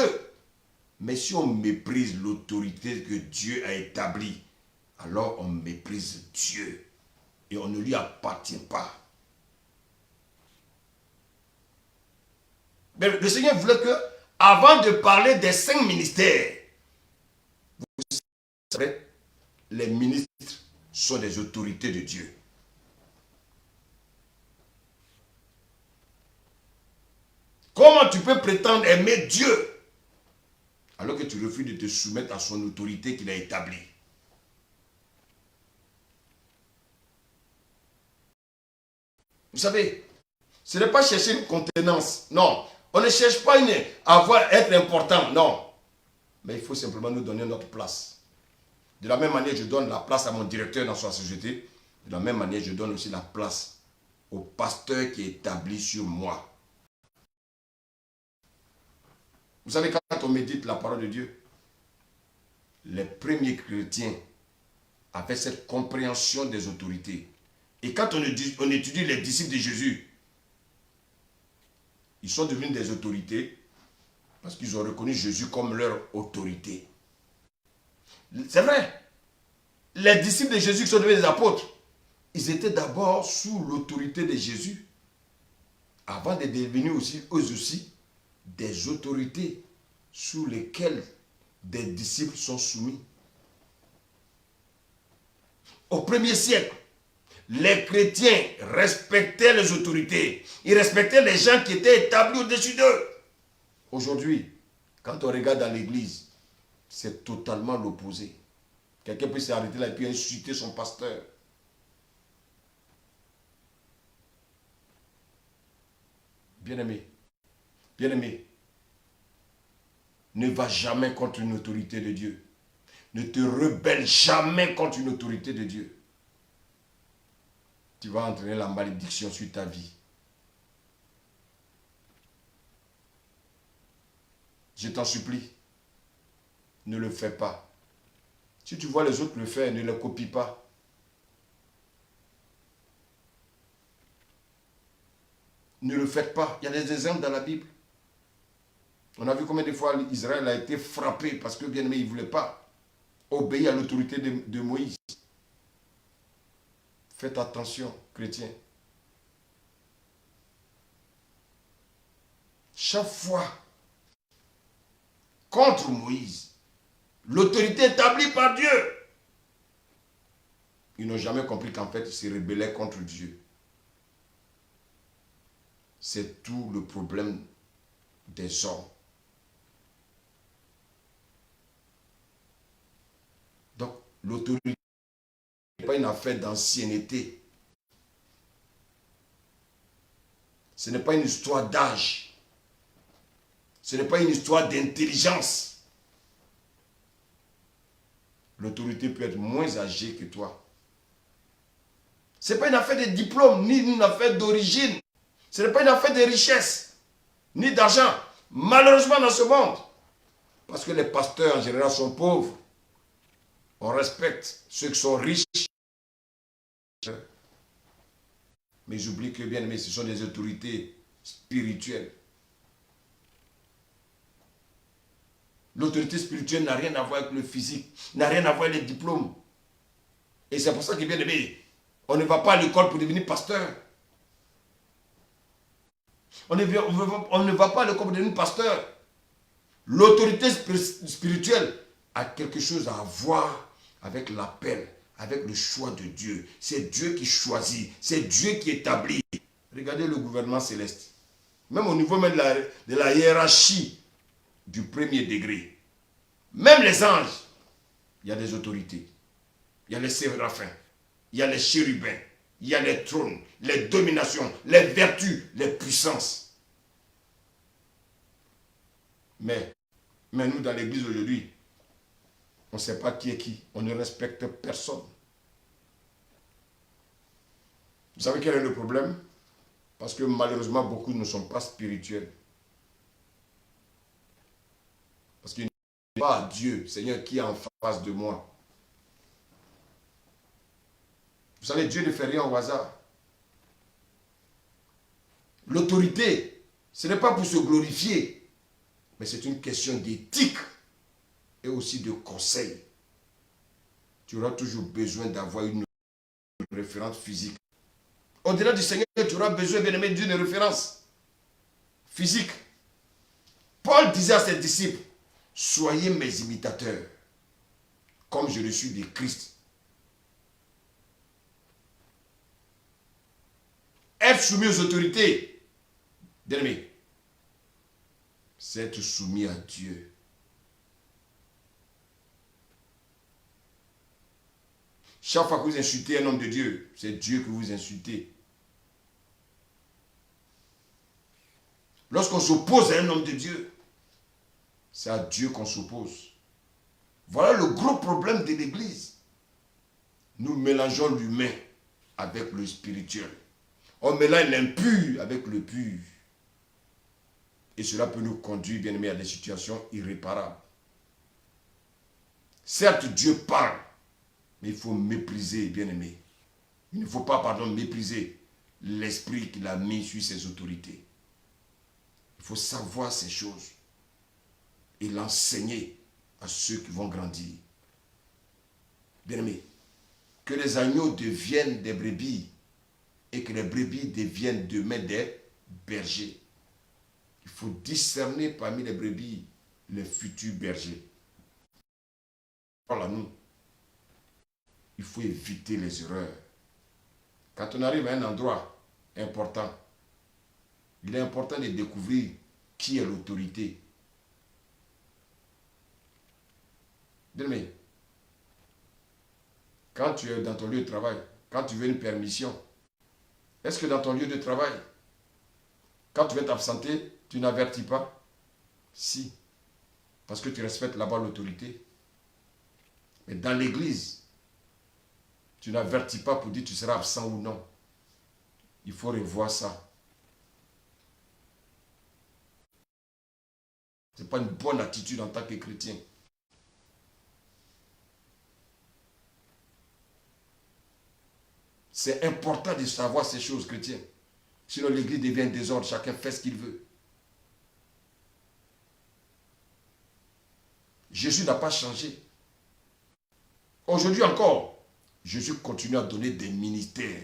Mais si on méprise l'autorité que Dieu a établie, alors on méprise Dieu. Et on ne lui appartient pas. Mais le Seigneur voulait que, avant de parler des 5 ministères, vous savez, les ministres sont des autorités de Dieu. Comment tu peux prétendre aimer Dieu alors que tu refuses de te soumettre à son autorité qu'il a établie? Vous savez, ce n'est pas chercher une contenance. Non. On ne cherche pas être important. Non. Mais il faut simplement nous donner notre place. De la même manière, je donne la place à mon directeur dans sa société. De la même manière, je donne aussi la place au pasteur qui est établi sur moi. Vous savez, quand on médite la parole de Dieu, les premiers chrétiens avaient cette compréhension des autorités. Et quand on étudie les disciples de Jésus, ils sont devenus des autorités parce qu'ils ont reconnu Jésus comme leur autorité. C'est vrai. Les disciples de Jésus qui sont devenus des apôtres, ils étaient d'abord sous l'autorité de Jésus avant de devenir aussi, eux aussi, des autorités sous lesquelles des disciples sont soumis. Au 1er siècle, les chrétiens respectaient les autorités. Ils respectaient les gens qui étaient établis au-dessus d'eux. Aujourd'hui, quand on regarde dans l'église, c'est totalement l'opposé. Quelqu'un peut s'arrêter là et puis insulter son pasteur. Bien-aimé, ne va jamais contre une autorité de Dieu. Ne te rebelle jamais contre une autorité de Dieu. Tu vas entraîner la malédiction sur ta vie. Je t'en supplie, ne le fais pas. Si tu vois les autres le faire, ne le copie pas. Ne le faites pas. Il y a des exemples dans la Bible. On a vu combien de fois Israël a été frappé parce que bien aimé, il ne voulait pas obéir à l'autorité de Moïse. Faites attention, chrétiens. Chaque fois, contre Moïse, l'autorité établie par Dieu, ils n'ont jamais compris qu'en fait, ils se rebellaient contre Dieu. C'est tout le problème des hommes. Donc, l'autorité n'est pas une affaire d'ancienneté. Ce n'est pas une histoire d'âge. Ce n'est pas une histoire d'intelligence. L'autorité peut être moins âgée que toi. Ce n'est pas une affaire de diplôme, ni une affaire d'origine. Ce n'est pas une affaire de richesse, ni d'argent. Malheureusement dans ce monde, parce que les pasteurs en général sont pauvres, on respecte ceux qui sont riches. Mais j'oublie que, bien aimé, ce sont des autorités spirituelles. L'autorité spirituelle n'a rien à voir avec le physique, n'a rien à voir avec les diplômes. Et c'est pour ça que, bien aimé, on ne va pas à l'école pour devenir pasteur. On ne va pas à l'école pour devenir pasteur. L'autorité spirituelle a quelque chose à voir avec l'appel, avec le choix de Dieu. C'est Dieu qui choisit, c'est Dieu qui établit. Regardez le gouvernement céleste. Même au niveau même de la hiérarchie du premier degré. Même les anges, il y a des autorités. Il y a les séraphins, il y a les chérubins, il y a les trônes, les dominations, les vertus, les puissances. Mais nous, dans l'église aujourd'hui, on ne sait pas qui est qui. On ne respecte personne. Vous savez quel est le problème? Parce que malheureusement, beaucoup ne sont pas spirituels. Parce qu'il n'y a pas Dieu, Seigneur, qui est en face de moi. Vous savez, Dieu ne fait rien au hasard. L'autorité, ce n'est pas pour se glorifier, mais c'est une question d'éthique et aussi de conseil. Tu auras toujours besoin d'avoir une référence physique. Au-delà du Seigneur, tu auras besoin, bien aimé, d'une référence physique. Paul disait à ses disciples, soyez mes imitateurs, comme je le suis de Christ. Être soumis aux autorités, bien aimé, c'est être soumis à Dieu. Chaque fois que vous insultez un homme de Dieu, c'est Dieu que vous insultez. Lorsqu'on s'oppose à un homme de Dieu, c'est à Dieu qu'on s'oppose. Voilà le gros problème de l'Église. Nous mélangeons l'humain avec le spirituel. On mélange l'impur avec le pur. Et cela peut nous conduire, bien aimés, à des situations irréparables. Certes, Dieu parle, mais il faut mépriser, bien aimé. Il ne faut pas, mépriser l'esprit qu'il a mis sur ses autorités. Il faut savoir ces choses et l'enseigner à ceux qui vont grandir. Bien aimé, que les agneaux deviennent des brebis et que les brebis deviennent demain des bergers. Il faut discerner parmi les brebis les futurs bergers. Voilà, nous. Il faut éviter les erreurs. Quand on arrive à un endroit important, il est important de découvrir qui est l'autorité. Bien-aimé, quand tu es dans ton lieu de travail, quand tu veux une permission, est-ce que dans ton lieu de travail, quand tu veux t'absenter, tu n'avertis pas? Si, parce que tu respectes là-bas l'autorité. Mais dans l'église, tu n'avertis pas pour dire tu seras absent ou non. Il faut revoir ça. Ce n'est pas une bonne attitude en tant que chrétien. C'est important de savoir ces choses, chrétiens. Sinon l'église devient un désordre, chacun fait ce qu'il veut. Jésus n'a pas changé. Aujourd'hui encore, Jésus continue à donner des ministères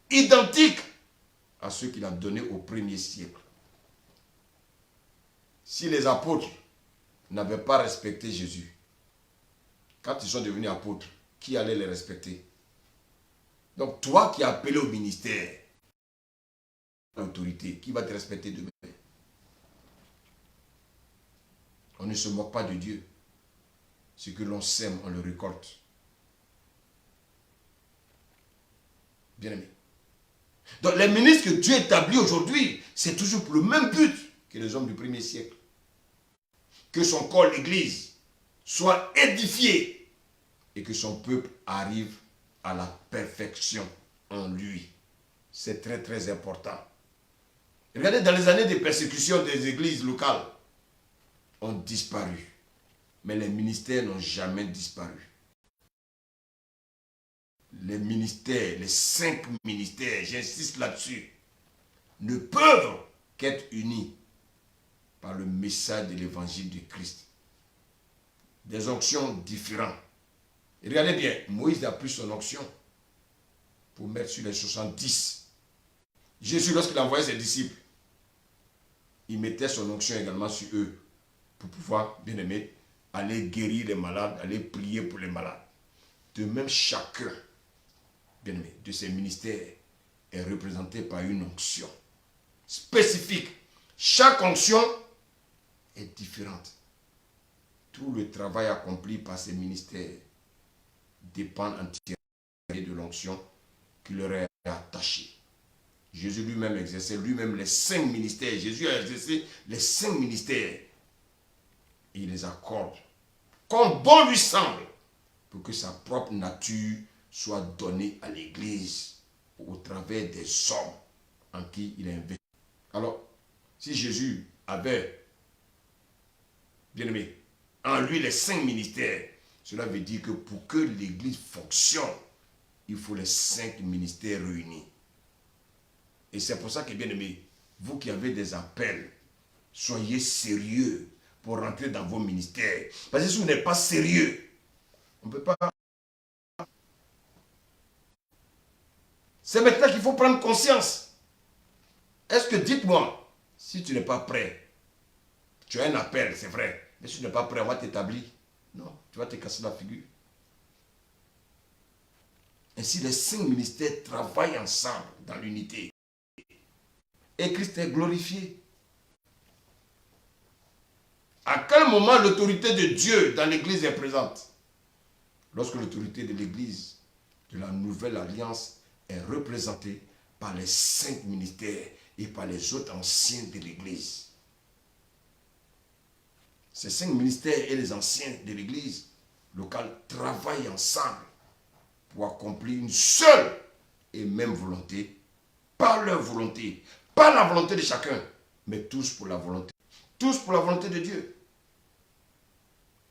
identiques à ceux qu'il a donnés au premier siècle. Si les apôtres n'avaient pas respecté Jésus, quand ils sont devenus apôtres, qui allait les respecter? Donc toi qui es appelé au ministère, l'autorité, qui va te respecter demain? On ne se moque pas de Dieu. Ce que l'on sème, on le récolte. Bien aimé. Donc les ministres que Dieu établit aujourd'hui, c'est toujours pour le même but que les hommes du premier siècle. Que son corps, l'Église, soit édifié et que son peuple arrive à la perfection en lui. C'est très très important. Regardez, dans les années de persécution des églises locales, ont disparu. Mais les ministères n'ont jamais disparu. Les ministères, les 5 ministères, j'insiste là-dessus, ne peuvent qu'être unis par le message de l'évangile de Christ. Des onctions différentes. Et regardez bien, Moïse a pris son onction pour mettre sur les 70. Jésus, lorsqu'il envoyait ses disciples, il mettait son onction également sur eux pour pouvoir, bien aimé, aller guérir les malades, aller prier pour les malades. De même, chacun, bien aimé, de ces ministères est représenté par une onction spécifique. Chaque onction est différente. Tout le travail accompli par ces ministères dépend entièrement de l'onction qui leur est attachée. Jésus lui-même exerçait lui-même les 5 ministères. Jésus a exercé les 5 ministères. Et il les accorde comme bon lui semble pour que sa propre nature soit donnée à l'Église au travers des hommes en qui il a investi. Alors, si Jésus avait, bien aimé, en lui les 5 ministères, cela veut dire que pour que l'Église fonctionne, il faut les 5 ministères réunis. Et c'est pour ça que, bien aimé, vous qui avez des appels, soyez sérieux pour rentrer dans vos ministères. Parce que si vous n'êtes pas sérieux, on ne peut pas. C'est maintenant qu'il faut prendre conscience. Est-ce que, dites-moi, si tu n'es pas prêt, tu as un appel, c'est vrai, mais si tu n'es pas prêt, on va t'établir. Non, tu vas te casser la figure. Ainsi, les 5 ministères travaillent ensemble dans l'unité. Et Christ est glorifié. À quel moment l'autorité de Dieu dans l'Église est présente? Lorsque l'autorité de l'Église, de la nouvelle alliance, est représentée par les 5 ministères et par les autres anciens de l'Église. Ces 5 ministères et les anciens de l'Église locale travaillent ensemble pour accomplir une seule et même volonté, pas leur volonté, pas la volonté de chacun, mais tous pour la volonté. Tous pour la volonté de Dieu.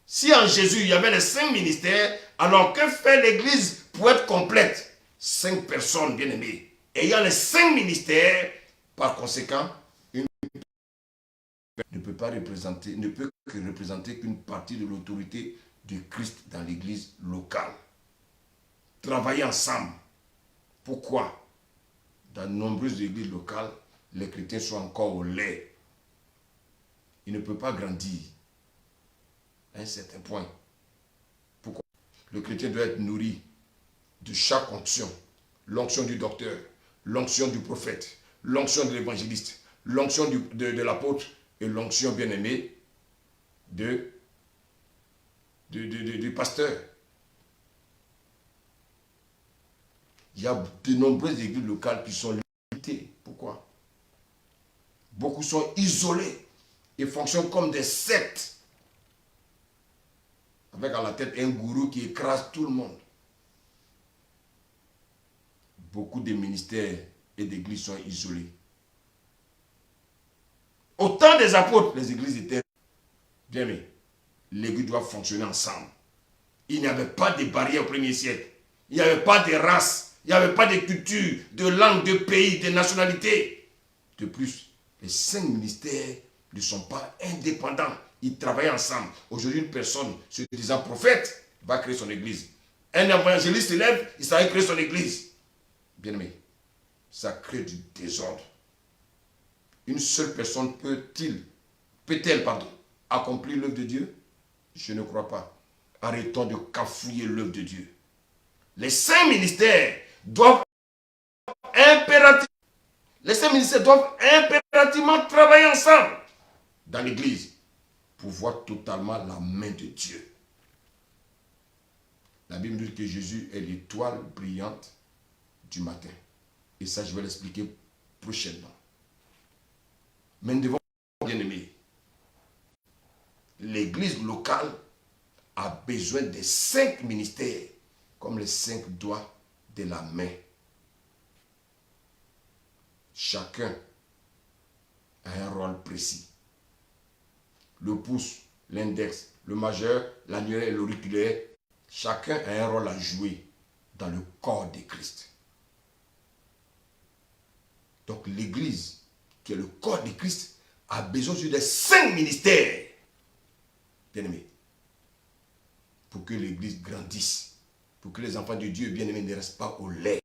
Si en Jésus, il y avait les 5 ministères, alors que fait l'Église pour être complète? 5 personnes bien-aimées. Ayant les 5 ministères, par conséquent, une ne peut pas représenter, ne peut que représenter qu'une partie de l'autorité de Christ dans l'Église locale. Travailler ensemble. Pourquoi? Dans de nombreuses églises locales, les chrétiens sont encore au lait. Ils ne peuvent pas grandir à un certain point. Pourquoi? Le chrétien doit être nourri de chaque onction. L'onction du docteur, l'onction du prophète, l'onction de l'évangéliste, l'onction de l'apôtre et l'onction bien-aimée du pasteur. Il y a de nombreuses églises locales qui sont limitées. Pourquoi? Beaucoup sont isolés et fonctionnent comme des sectes. Avec à la tête un gourou qui écrase tout le monde. Beaucoup de ministères et d'églises sont isolés. Au temps des apôtres, les églises étaient bien, mais l'église doit fonctionner ensemble. Il n'y avait pas de barrières au premier siècle. Il n'y avait pas de races. Il n'y avait pas de culture, de langue, de pays, de nationalité. De plus, les 5 ministères ne sont pas indépendants. Ils travaillent ensemble. Aujourd'hui, une personne se disant prophète va créer son église. Un évangéliste se lève, il s'en va créer son église. Bien-aimé, ça crée du désordre. Une seule personne peut-elle accomplir l'œuvre de Dieu? Je ne crois pas. Arrêtons de cafouiller l'œuvre de Dieu. Les 5 ministères doivent impérativement travailler ensemble dans l'église pour voir totalement la main de Dieu. La Bible dit que Jésus est l'étoile brillante du matin. Et ça, je vais l'expliquer prochainement. Mais nous devons, bien aimés, l'église locale a besoin des 5 ministères comme les 5 doigts de la main. Chacun a un rôle précis. Le pouce, l'index, le majeur, l'annulaire et l'auriculaire, chacun a un rôle à jouer dans le corps de Christ. Donc l'église, qui est le corps de Christ, a besoin des 5 ministères, bien-aimés, pour que l'église grandisse, pour que les enfants de Dieu bien-aimés ne restent pas au lait.